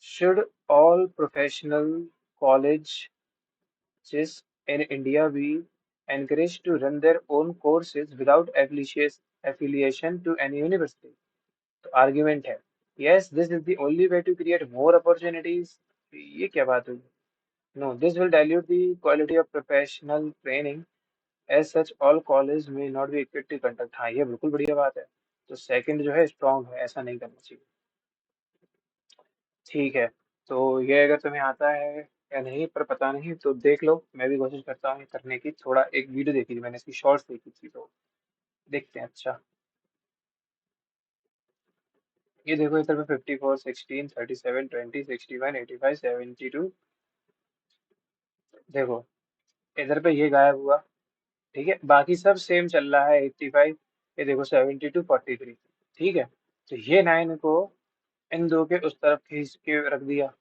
Should all professional college in India be encouraged to run their own courses without affiliation to any university? तो argument है, yes, this is the only way to create more opportunities। ये क्या बात हुई? No, this will dilute the quality of professional training, as such all colleges may not be equipped to conduct। हाँ, ये बिल्कुल बढ़िया बात है। तो सेकंड जो है स्ट्रांग है, ऐसा नहीं करना चाहिए। ठीक है। तो ये अगर तुम्हें आता है या नहीं पर पता नहीं तो देख लो, मैं भी कोशिश करता हूँ ये करने की। थोड़ा एक वीडियो देखी थी मैंने, इसकी शॉर्ट्स देखी थी, तो देखते हैं। अच्छा, ये देखो, इधर पे 54 16 37 20 61 85 72। देखो, इधर पे ये गायब हुआ। ठीक है, बाकी सब सेम चल रहा है। 85, ये देखो 72 43। ठीक है। तो ये 9 को इन दो के उस तरफ खींच के रख दिया।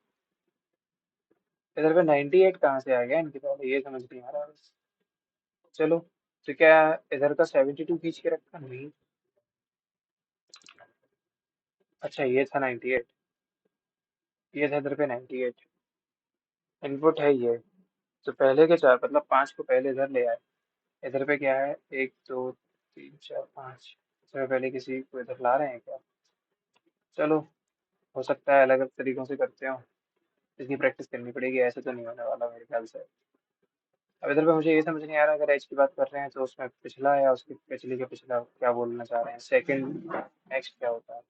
इधर पे 98 कहाँ से आ गया इनके, पहले ये समझ नहीं आ रहा बस। चलो, तो क्या इधर का 72 खींच के रखा, नहीं। अच्छा, ये था 98, ये था इधर पे 98। इनपुट है ये, तो पहले के चार मतलब 5 को पहले इधर ले आए। इधर पे क्या है, 1 2 3 4 5। इसमें पहले किसी को इधर ला रहे हैं क्या? चलो, हो सकता है अलग अलग तरीकों से करते हो, इसकी प्रैक्टिस करनी पड़ेगी, ऐसे तो नहीं होने वाला मेरे ख्याल से। अब इधर पे मुझे ये समझ नहीं आ रहा, अगर एच की बात कर रहे हैं तो उसमें पिछला या उसकी पिछली के पिछला क्या बोलना चाह रहे हैं, सेकंड नेक्स्ट क्या होता है।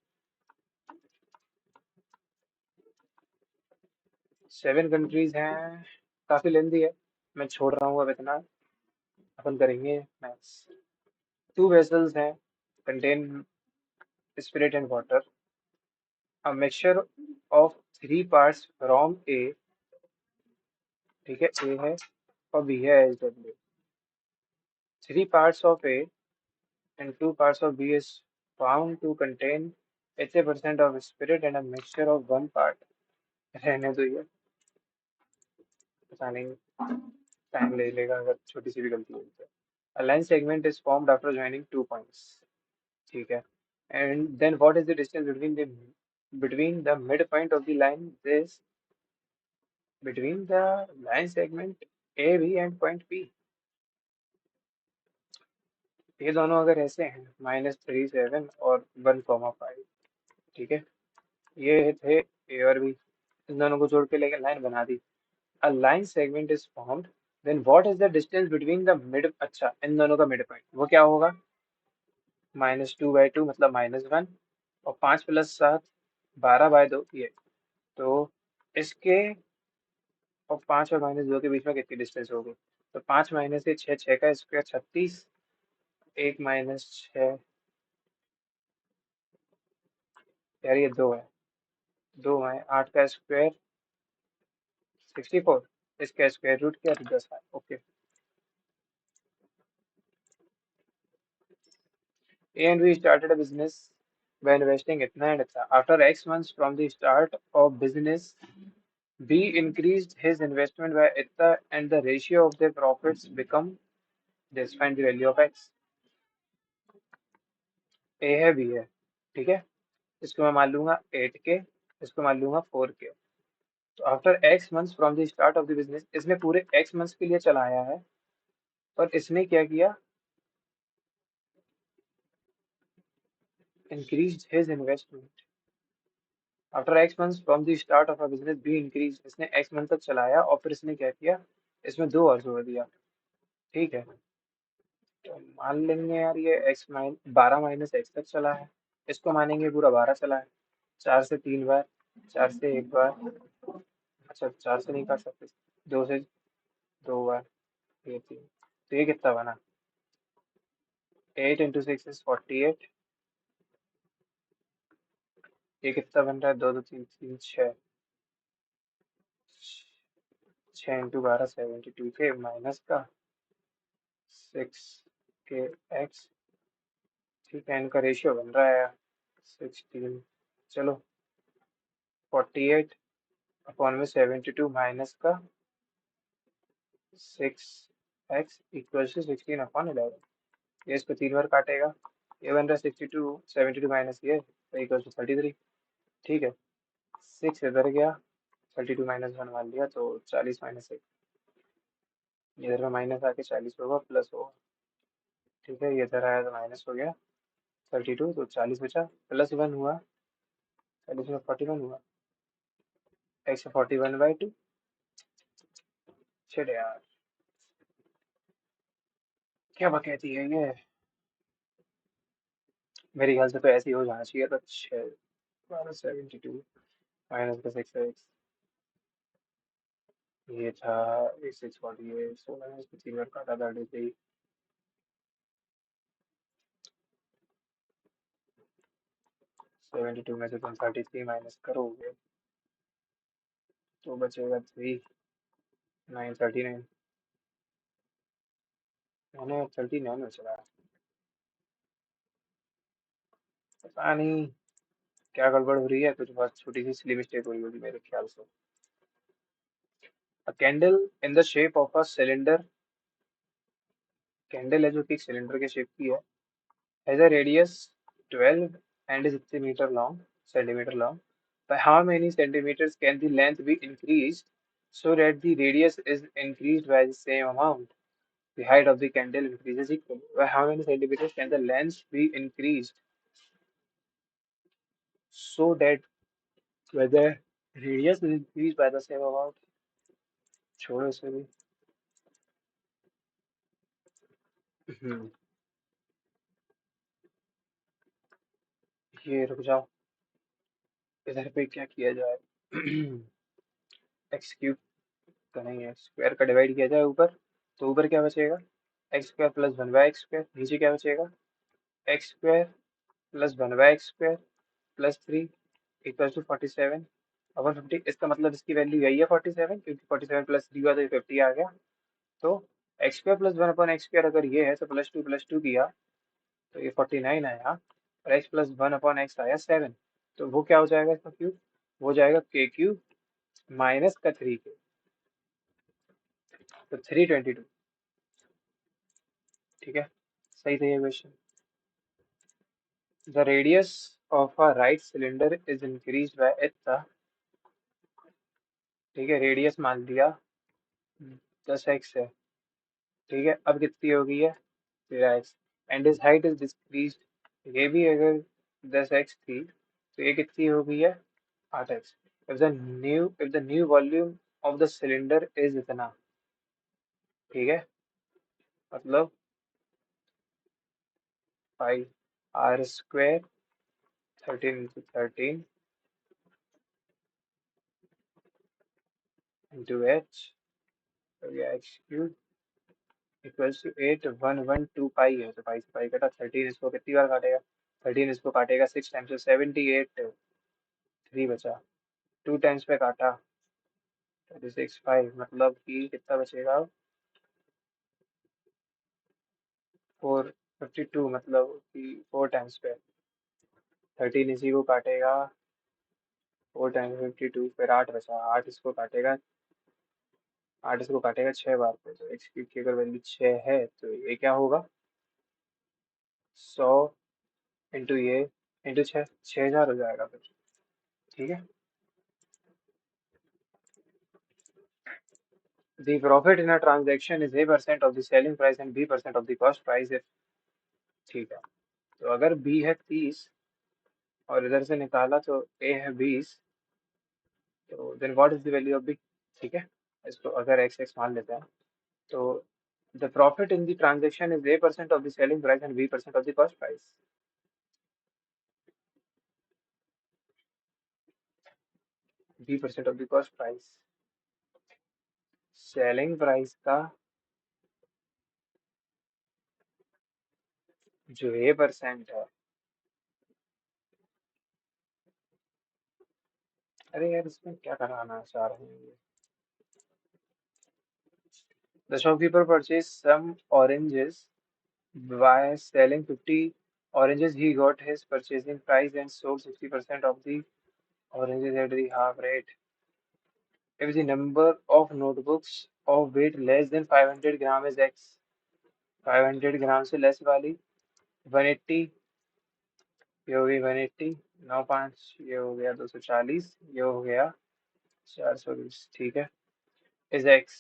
7 कंट्रीज हैं, काफी लेंदी है, मैं छोड़ रहा हूँ अब इतना, अपन करेंगे मैथ्स। 2 वेसल्स हैं, contain spirit and water, a mixture of 3 parts from A, ठीक है, ए है और बी है, H W. 3 parts of A and 2 parts of B is found to contain 80% of spirit and a mixture of 1 part। रहने दो ये, पता नहीं, टाइम ले लेगा अगर छोटी सी भी गलती हुई तो। A line segment is formed after joining 2 points, ठीक है, and then what is the distance between the midpoint of the line, this between the line segment AB and point P। ये दोनों अगर ऐसे हैं -3 7 और 1 5, ठीक है, ये थे ए और बी, इन दोनों को जोड़ के लेकर लाइन बना दी। A line segment is formed, then what is the distance between the mid, अच्छा इन दोनों का मिड पॉइंट वो क्या होगा, -2/2 मतलब -1, और 5 + 7 12/2 ये, तो इसके और 5 और -2 के बीच में कितनी डिस्टेंस होगी, तो 5 - 6 6 का स्क्वायर 36, 1 - 6, यार ये 2 है, 2 है, 8 का स्क्वायर 64, इसका स्क्वायर रूट किया तो 10 है, okay. A and B started a business by investing इतना and इतना. After X months from the start of business, B increased his investment by इतना and the ratio of their profits become this. Find the value of X. A है B है, ठीक है, इसको मैं मान लूंगा 8K, इसको मान लूंगा 4K। तो after X months from the start of the business, इसने पूरे X months के लिए चलाया है, और इसने क्या किया, increase his investment. After x months from the start of a business be increase, इसने एक्स मंथ तक चलाया और फिर इसने क्या किया, इसमें 2 और जोड़ दिया, ठीक है, तो मान लेंगे यार ये एक्स माइन 12 - x तक चला है, इसको मानेंगे पूरा 12 चला है, 4 से 3 बार, 4 से 1 बार, अच्छा 4 से नहीं कर सकते, 2 से 2 बार, ये 3, तो ये कितना बना, 8 × 6 = 48, ये कितना बन रहा है, 2 2 3 3 6, 6 × 12 72 के माइनस का 6 के x, ठीक है, इनका रेशियो बन रहा है 16, चलो 48/72 माइनस का 6x = 16/11, ये इसको 3 बार काटेगा, ये बन रहा है 62, 72 माइनस ये इक्वल टू 33, ठीक है, 6 इधर गया, 32 -1 मान लिया तो 40 - 1, इधर में माइनस आके 40 होगा प्लस होगा, ठीक है, ये इधर आया तो माइनस हो गया 32, तो 40 बचा, +1 हुआ, 40 में 41 हुआ, x 41/2, छिड़ यार, क्या बकैती है ये, मेरे ख्याल से तो ऐसे ही हो जाना चाहिए था, 6 12 72 माइनस का 6x, ये था 640, ये 16 में इसको 3 बार काटा था, 72 में से तुम 33 माइनस करोगे तो बचेगा 3, 9 39, मैंने 39 में चला, पता नहीं क्या गड़बड़ हो रही है, कुछ बहुत छोटी सी सिली मिस्टेक हुई होगी मेरे ख्याल से। A candle in the shape of a cylinder, candle है जो कि एक सिलेंडर के शेप की है, has a radius 12 and is 50 meter long, centimeter long. By how many centimeters can the length be increased so that the radius is increased by the same amount? The height of the candle increases equally. By how many centimeters can the length be increased so that whether radius is increased by the same amount? छोड़ो इसे भी, हम्म, ये रुक जाओ, इधर पे क्या किया जाए? एक्स क्यूब तो नहीं है, स्क्वायर का डिवाइड किया जाए ऊपर, तो ऊपर क्या बचेगा? X square plus one by X square, नीचे क्या बचेगा? X square plus one by X square plus three equal to 47 upon 50। इसका मतलब इसकी वैल्यू यही है 47, क्योंकि 47 प्लस थ्री हुआ तो 50 आ गया। तो x square plus one upon x square अगर ये है तो प्लस टू किया तो ये 49 आया, और x plus one upon x आया 7। तो वो क्या हो जाएगा इसका क्यूब? वो जाएगा के क्यूब माइनस का थ्री के, तो 322। ठीक है, सही था ये question. The radius of a right cylinder is increase by इतना। ठीक है, रेडियस मान लिया 10x है। ठीक है, अब कितनी हो गई है? 13x। And is height is decrease, ये भी अगर 10x थी तो ये कितनी हो गई है? 8x। If the new volume of the cylinder is इतना। ठीक है, मतलब 5r² 13 इंटू h, तो ये x³ इक्वल्स टू 8112 पाई है, तो पाई से पाई कटा। 13 इसको कितनी बार काटेगा? 13 इसको काटेगा 6 टाइम्स, तो 78। 3 बचा, 2 टाइम्स पे काटा 36 5, मतलब कि कितना बचेगा? 452, मतलब कि 4 टाइम्स पे 13 इसी को काटेगा, 4 टाइम्स 52, फिर 8 बचा, 8 इसको काटेगा, 8 इसको काटेगा 6 बार पे। तो एक्स क्यूब की अगर वैल्यू 6 है तो ये क्या होगा? 100 इंटू ये इंटू 6, 6000 हो जाएगा फिर। ठीक है, the profit in a transaction is A% of the selling price and B% of the cost price if। ठीक है, तो अगर B है 30 और इधर से निकाला तो A है 20, तो then what is the value of B? ठीक है, इसको अगर एक्स एक्स मान लेते हैं तो the profit in the transaction is A% of the selling price and B% of the cost price. B% of the cost price, selling price का जो A% है। अरे यार, इसमें क्या कराना चाह रहे हैं ये? The shopkeeper purchase some oranges by selling 50 oranges. He got his purchasing price and sold 60% of the oranges at the half rate. If the number of notebooks of weight less than 500 gram is x, 500 ग्राम से less वाली 180, ये हो गई 180, 9 5, ये हो गया 240, ये हो गया 420। ठीक है, is x,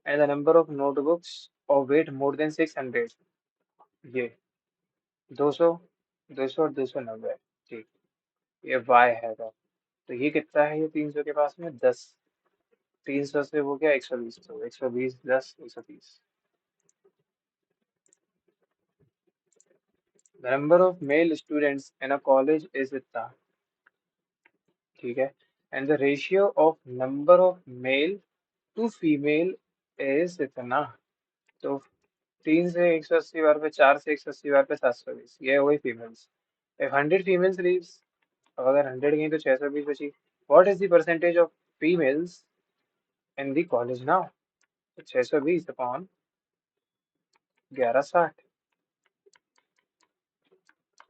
and the number of notebooks of weight more than 600, ये 200, 200 और 290। ठीक, ये y है। तो ये कितना है? ये 300 के पास में 10, 300 से हो गया 120, तो 120 10 130। The number of male students in a college is इतना। ठीक है, and the ratio of number of male to female is इतना। तो 3 से 180 बार पे, 4 से 180 बार पे 720, ये हो गई फीमेल्स। इफ 100 फीमेल्स लीव्स, अब अगर 100 गई तो 620 बची। What is the percentage of females in the college now? तो 620 अपॉन 1160,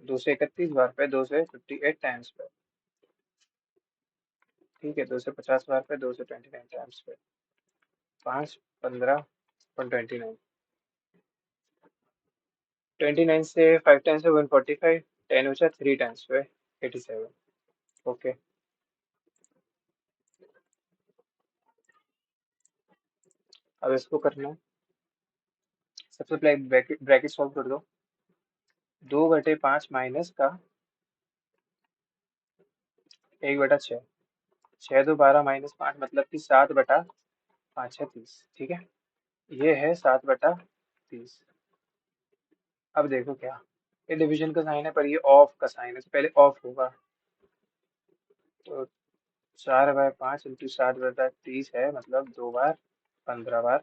231 बार पे, 258 टाइम्स पे। ठीक है, 250 बार पे, 229 टाइम्स पे, 5 15 और 29। 29 से 5 टाइम्स पे 145, 10 बचा 3 टाइम्स पे 87। ओके, अब इसको करना है। सबसे पहले ब्रैकेट ब्रैकेट सॉल्व कर दो। 2/5 माइनस का 1/6, 6 2 12 माइनस 5, मतलब कि 7/5 6 30। ठीक है, ये है 7/30। अब देखो क्या, ये डिवीजन का साइन है पर ये ऑफ का साइन है, तो पहले ऑफ होगा। तो 4/5 × 60/30 है, मतलब 2 बार 15 बार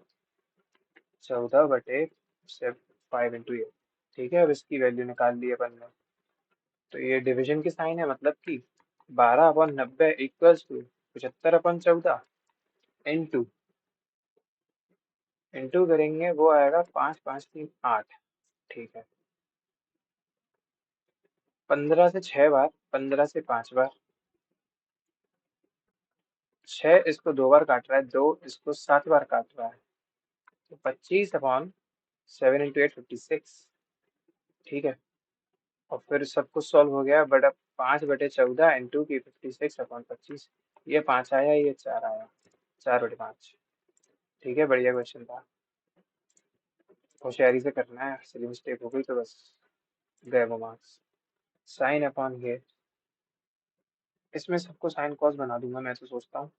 14/, से 5 × 8। ठीक है, अब इसकी वैल्यू निकाल ली अपन ने। तो ये डिवीजन की साइन है, मतलब कि 12/90 इक्वल्स टू 75/14 इंटू इंटू करेंगे, वो आएगा 5 5 3 8। ठीक है, 15 से 6 बार, 15 से 5 बार, 6 इसको 2 बार काट रहा है, 2 इसको 7 बार काट रहा है, तो 25/7 × 8 56। ठीक है, और फिर सब कुछ सॉल्व हो गया, बट अब 5/14 इंटू की 56/25, ये 5 आया, ये 4 आया, 4/5। ठीक है, बढ़िया क्वेश्चन था, होशियारी से करना है, सिली मिस्टेक हो गई तो बस गए वो मार्क्स। साइन अपॉन ये, इसमें सबको साइन कॉस बना दूंगा मैं तो सोचता हूँ।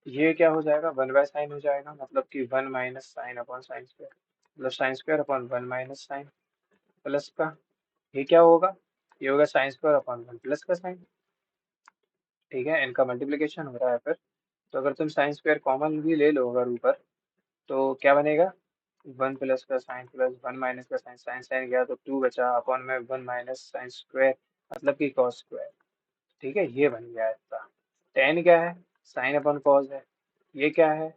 ये क्या हो जाएगा, 1/sin हो जाएगा, मतलब कि 1 minus sine upon sine square, मतलब sine square upon 1 minus sine, plus का ये क्या होगा, ये होगा साइन स्क्वायर अपॉन 1 प्लस का साइन। ठीक है, इनका मल्टीप्लिकेशन हो रहा है फिर, तो अगर तुम साइन स्क्वायर कॉमन भी ले लो अगर ऊपर, तो क्या बनेगा, 1 प्लस का साइन प्लस 1 माइनस का साइन, साइन साइन गया तो 2 बचा, अपॉन में 1 माइनस साइन स्क्वायर, मतलब कि कॉस स्क्वायर। ठीक है, ये बन गया इसका। टेन क्या है, साइन अपॉन कॉस है, ये क्या है,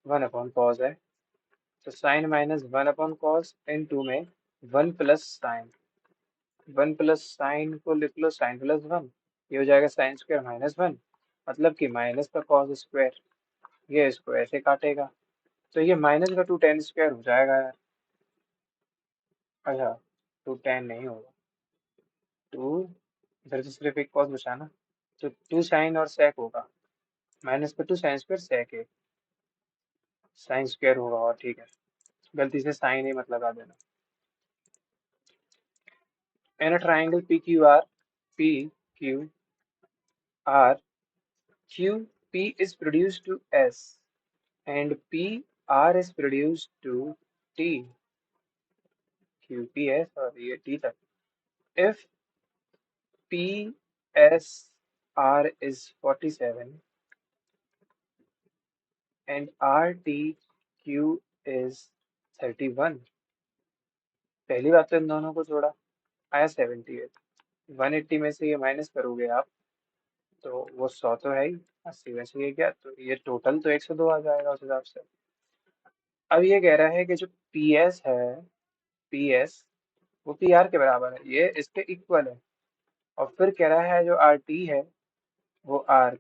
1/कॉस है, तो साइन माइनस 1/कॉस इन टू में 1 प्लस साइन, 1 प्लस साइन को लिख लो साइन प्लस 1, ये हो जाएगा साइन स्क्वायर -1, मतलब कि माइनस का कॉस स्क्वायर, ये इसको ऐसे काटेगा, तो ये माइनस का 2 tan² हो जाएगा यार। अच्छा, 2 tan नहीं होगा, 2, इधर तो सिर्फ एक कॉस बचा ना, तो 2 साइन और सेक होगा, माइनस का 2 साइन स्क्वायर सेक है, साइन स्क्वायर होगा, और ठीक है, गलती से साइन ही मत लगा देना। In a triangle PQR, PQR, QP is produced to S and PR is produced to T. QP है, सॉरी ये T तक. If PSR is 47 and RTQ is 31, पहली बात तो इन दोनों को जोड़ा, आया 78, 180 में से ये माइनस करोगे आप, तो वो 100 तो है ही, 80 में से ये क्या, तो ये टोटल तो 102 आ जाएगा उस हिसाब से। अब ये कह रहा है कि जो पी एस है, पी एस वो पी आर के बराबर है, ये इसके इक्वल है, और फिर कह रहा है जो आर टी है वो आर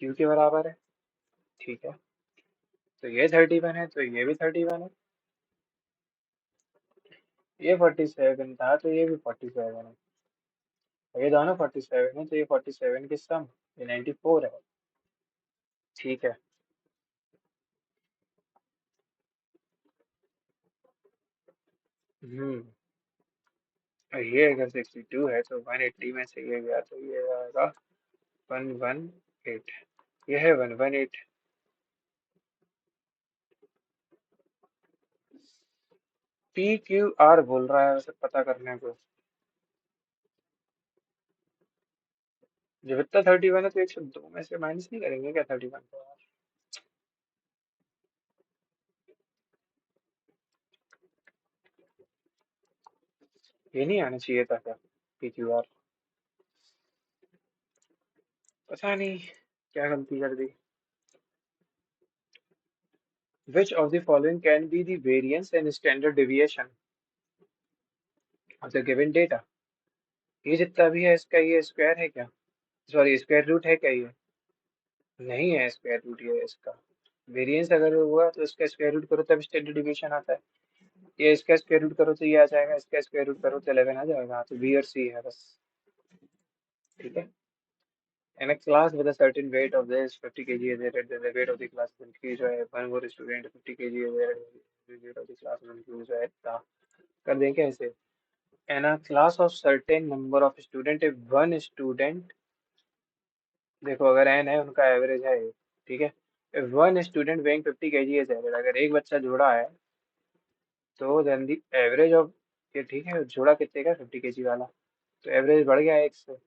क्यू के बराबर है। ठीक है, तो ये 31 है, तो ये भी 31 है, ये 47 था तो ये भी 47 है, ये दोनों 47 है, तो ये 47 की सम, ये 94 है। ठीक है, हम्म, और ये अगर 62 है तो 180 में से ये गया तो ये आएगा 118, ये है 118। पी क्यू आर बोल रहा है वैसे पता करने को, जब इतना 31 है तो 102 में से माइनस नहीं करेंगे क्या 31 को यार? ये नहीं आना चाहिए था क्या, पी क्यू आर, पता नहीं क्या गलती कर दी। Which of the following can be the variance and standard deviation of the given data? ये जितना भी है इसका ये स्क्वायर है क्या, सॉरी स्क्वायर रूट है क्या, ये नहीं है स्क्वायर रूट, ये इसका वेरिएंस अगर हुआ तो इसका स्क्वायर रूट करो तब स्टैंडर्ड डिविएशन आता है, ये इसका स्क्वायर रूट करो तो ये आ जाएगा, इसका स्क्वायर रूट करो तो 11 आ जाएगा, तो बी और सी है बस। ठीक है, in a class with a certain weight of this 50 kg is added, then the weight of the class will increase जो है, one more student 50 kg is added, the weight of the class will increase जो है इतना कर दें क्या ऐसे। in a class of certain number of student if one student, देखो अगर n है उनका एवरेज है, ठीक है, if one student weighing 50 kg is added, अगर एक बच्चा जोड़ा है तो then the average of ये ठीक है, जोड़ा कितने का, 50 kg वाला, तो एवरेज बढ़ गया एक से।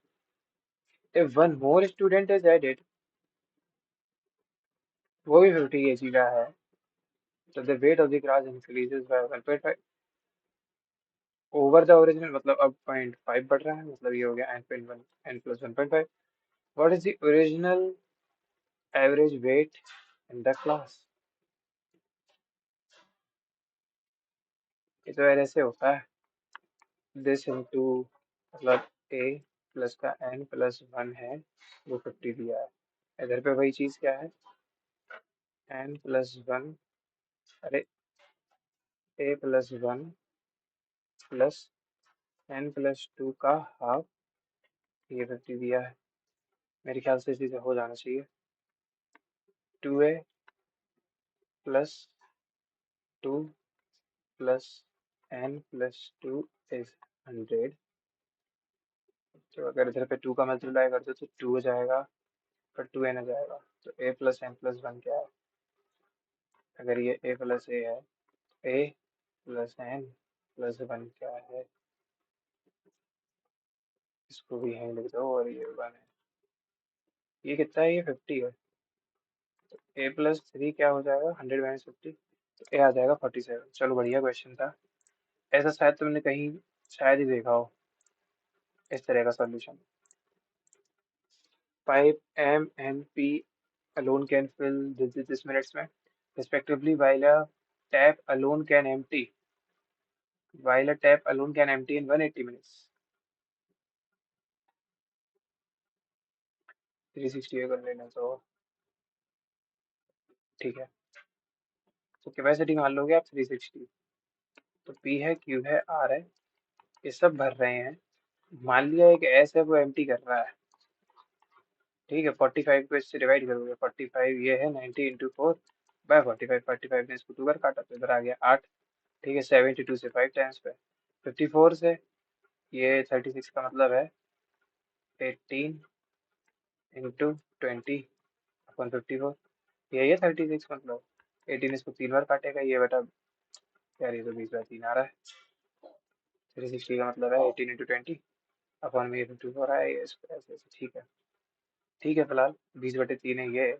If one more student is added, वो भी 50 kg का है, तो the weight of the class increases by 1.5 over the original, मतलब अब 0.5 बढ़ रहा है, मतलब ये हो गया n.1 n plus 1.5। What is the original average weight in the class? ये तो यार ऐसे होता है, दिस इंटू, मतलब a प्लस का n+1 है, वो 50 दिया है। इधर पे वही चीज क्या है, n+1, अरे a+1 प्लस n+2 का हाफ, ये 50 दिया है। मेरे ख्याल से इसी से हो जाना चाहिए। 2a plus 2 plus n+2 is 100। तो अगर इधर पे 2 का मल्टीप्लाई कर दो तो 2 हो जाएगा, पर 2n आ जाएगा, तो a+n+1 क्या है? अगर ये a+a है, a+n+1 क्या है? इसको भी यहीं लिख दो, और ये 1 है। ये कितना है, ये 50 है। a+3 क्या हो जाएगा, 100 - 50, तो a आ जाएगा 47। चलो बढ़िया क्वेश्चन था। ऐसा शायद तुमने कहीं शायद ही देखा हो इस तरह का solution. Pipe M and P alone can fill this minutes में respectively, while a tap alone can empty in 180 minutes। 360 कर लेना तो ठीक है। तो कैपेसिटी मान लोगे आप 360, तो P है, Q है, R है, ये सब भर रहे हैं। मान लिया एक S है, वो एम्प्टी कर रहा है, ठीक है। 45 को इससे डिवाइड करोगे, 45 ये है 90 इंटू 4/45, 45 ने इसको 2 बार काटा, तो इधर आ गया 8, ठीक है। 72 से 5 टाइम्स पे, 54 से ये 36 का मतलब है 18 इंटू 20/54, यही है 36 मतलब। 18 इसको 3 बार काटेगा, ये बेटा यार ये तो 20/3 आ रहा है। 360 का मतलब है 18 इंटू 20 में, ये 54 आया, ये इसको ऐसे ऐसे, ठीक है। ठीक है, फिलहाल 20/3 है ये,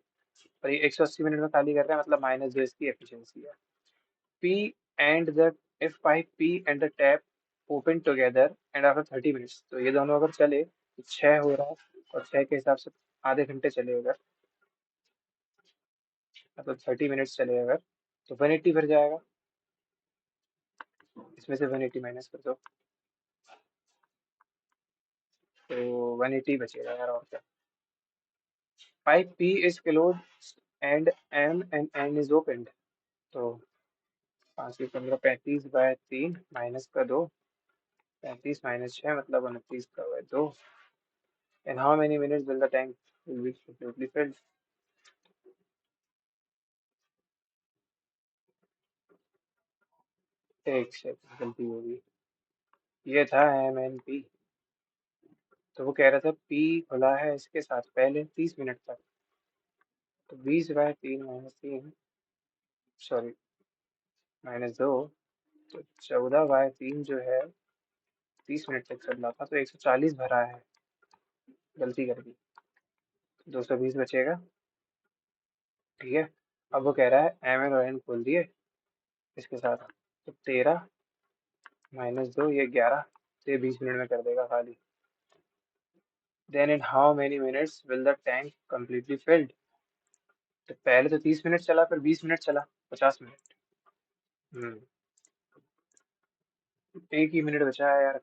और ये 180 मिनट में खाली कर रहे हैं, मतलब माइनस जो इसकी एफिशिएंसी है। P and the if pipe P and the tap open together and after 30 minutes, तो ये दोनों अगर चले तो 6 हो रहा है, और 6 के हिसाब से आधे घंटे चले अगर, मतलब 30 मिनट्स चले अगर, तो 180 भर जाएगा। इसमें से 180 माइनस कर दो, तो 180 बचेगा यार, और क्या। Pipe P is closed and N is opened, तो 5 की 15, 35/3 माइनस का 2, 35 - 6 मतलब 29 का हुआ 2। And how many minutes will the tank will be completely filled? एक सेकंड, गलती होगी, ये था MNP। तो वो कह रहा था P खुला है इसके साथ पहले 30 मिनट तक, तो 20/3 -3, सॉरी -2, तो 14/3 जो है 30 मिनट तक चल रहा था, तो 140 भरा है, गलती कर दी, 220 बचेगा, ठीक है। अब वो कह रहा है MN और N खोल दिए इसके साथ, तो 13 -2 ये 11, तो ये 20 मिनट में कर देगा खाली। Then in how many minutes will the tank completely filled? तो पहले तो 30 मिनट चला, फिर 20 मिनट चला, 50 मिनट। हम्म, एक ही मिनट बचा है यार।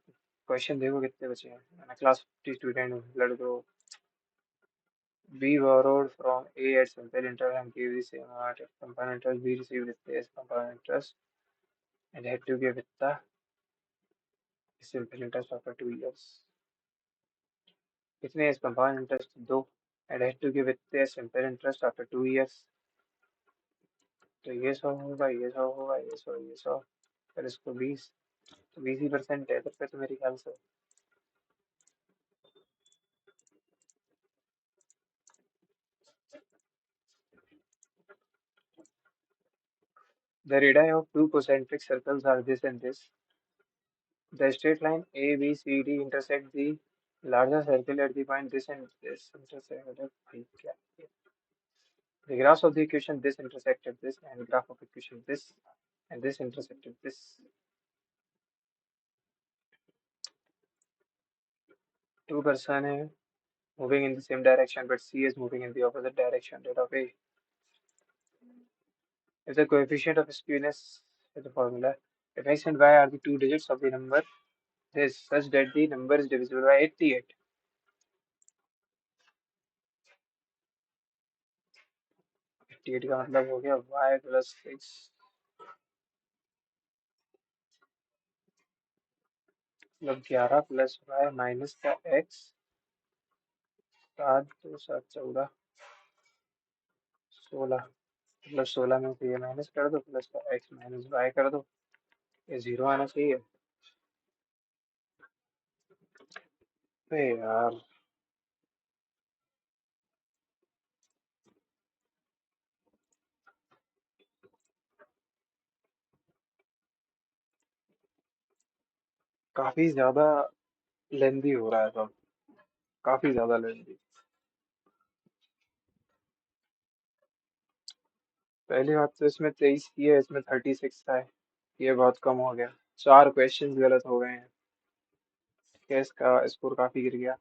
क्वेश्चन देखो कितने बचे हैं। मैं क्लास 50 स्टूडेंट हूँ, लड़को। B borrowed from A at simple interest and gave the same amount of compound interest. B received the same compound interest and had to give it the simple interest after 2 years. कितने इस compound interest, 2, and had to give it the simple interest after 2 years। तो ये 100 होगा, ये 100 होगा, ये 100, ये 100, फिर इसको 20, तो 20% है इधर पे तो मेरे ख्याल से। The radii of two concentric circles are this and this, The straight line ABCD intersect the larger circle at the point this and this intersect. The graphs of the equation this intersected this and graph of equation this and this intersected this. Two person moving in the same direction, but C is moving in the opposite direction. Rate of A. If the coefficient of skewness is the formula, if X and Y are the two digits of the number, this such that the number is divisible by 88. 88 का मतलब हो गया Y plus 6 मतलब 11 plus Y minus का X 7 2 7 14 16 मतलब 16 में से ये माइनस कर दो प्लस का X माइनस Y कर दो ये जीरो आना चाहिए। अरे यार काफी ज्यादा लेंदी हो रहा है सब, काफी ज्यादा लेंदी। पहली बात तो इसमें 23 की है, इसमें 36 का है, ये बहुत कम हो गया। चार क्वेश्चंस गलत हो गए हैं, केस का स्कोर काफी गिर गया।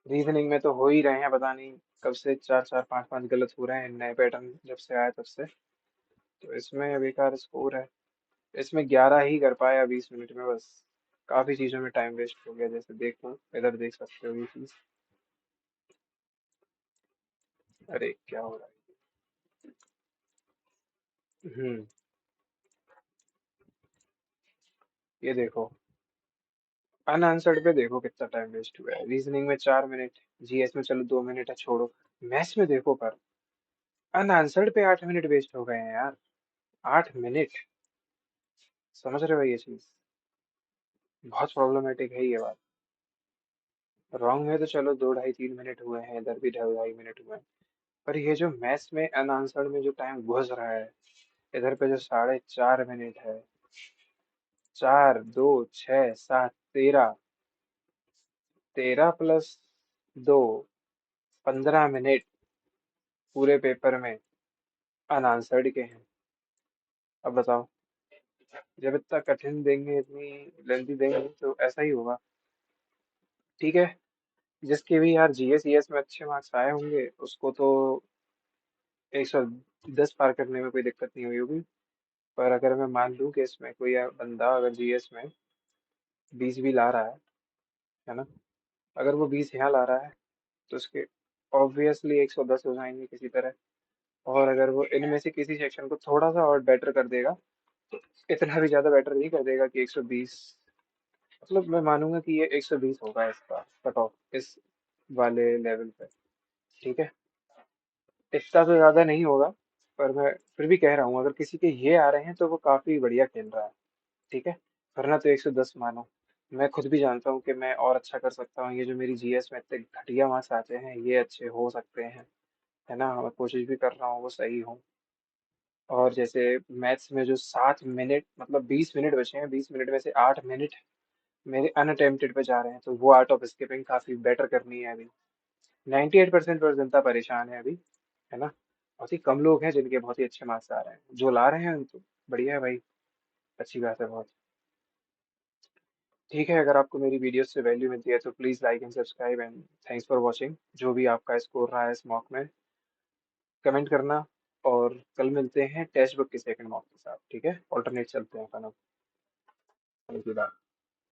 रीजनिंग में तो हो ही रहे हैं, पता नहीं कब से चार चार पांच पांच गलत हो रहे हैं नए पैटर्न जब से आया तब से। तो इसमें बेकार स्कोर है। इसमें 11 ही कर पाया 20 मिनट में बस। काफी चीजों में टाइम वेस्ट हो गया, जैसे देखो इधर देख सकते हो ये चीज। अरे क्या हो रहा है। ये देखो अनआंसर्ड पे देखो कितना टाइम वेस्ट हुआ है। रीजनिंग में 4 मिनट, जीएस में चलो 2 मिनट है छोड़ो, मैथ्स में देखो पर अनआंसर्ड पे 8 मिनट वेस्ट हो गए हैं यार। 8 मिनट, समझ रहे हो ये चीज? बहुत प्रॉब्लमेटिक है ये बात। रॉन्ग में तो चलो 2 ढाई 3 मिनट हुए हैं, इधर भी 2 ढाई मिनट हुए हैं, पर ये जो मैथ्स में अनआंसर्ड में जो टाइम घुस रहा है, इधर पे जो 4.5 मिनट है, 4 2 6 7 13, 13 + 2 15 मिनट पूरे पेपर में अनआंसर्ड के हैं। अब बताओ, जब इतना कठिन देंगे इतनी लेंथी देंगे तो ऐसा ही होगा। ठीक है, जिसके भी यार जीएस ईएस में अच्छे मार्क्स आए होंगे उसको तो 110 पार करने में कोई दिक्कत नहीं हुई होगी। पर अगर मैं मान लूँ कि इसमें कोई बंदा अगर जीएस में 20 भी ला रहा है ना, अगर वो 20 यहाँ ला रहा है तो उसके ऑब्वियसली 110 हो जाएंगे किसी तरह। और अगर वो इनमें से किसी सेक्शन को थोड़ा सा और बेटर कर देगा, इतना भी ज्यादा बेटर नहीं कर देगा कि 120, मतलब मैं मानूंगा कि ये 120 होगा इसका कट ऑफ इस वाले लेवल पे। ठीक है, इतना तो ज्यादा नहीं होगा, पर मैं फिर भी कह रहा हूँ अगर किसी के ये आ रहे हैं तो वो काफी बढ़िया खेल रहा है। ठीक है, वरना तो 110 मानो। मैं खुद भी जानता हूँ कि मैं और अच्छा कर सकता हूँ, ये जो मेरी जीएस में इतने घटिया मार्क्स आते हैं ये अच्छे हो सकते हैं, है ना। मैं कोशिश भी कर रहा हूँ वो सही हो। और जैसे मैथ्स में जो 7 मिनट मतलब 20 मिनट बचे हैं, 20 मिनट में से 8 मिनट मेरे अनअटेम्प्टेड पे जा रहे हैं, तो वो आर्ट ऑफ स्किपिंग काफी बेटर करनी है अभी। 98% पर जनता परेशान है अभी, है ना। बहुत ही कम लोग हैं जिनके बहुत ही अच्छे मार्क्स आ रहे हैं, जो ला रहे हैं तो बढ़िया है भाई, अच्छी बात है बहुत। ठीक है, अगर आपको मेरी वीडियो से वैल्यू मिलती है तो please like and subscribe and thanks for watching. जो भी आपका स्कोर रहा है इस मॉक में कमेंट करना। और कल मिलते हैं टेक्स्ट बुक के सेकंड मॉक के साथ, ठीक है, ऑल्टरनेट चलते हैं अपन अब। Thank you, bye.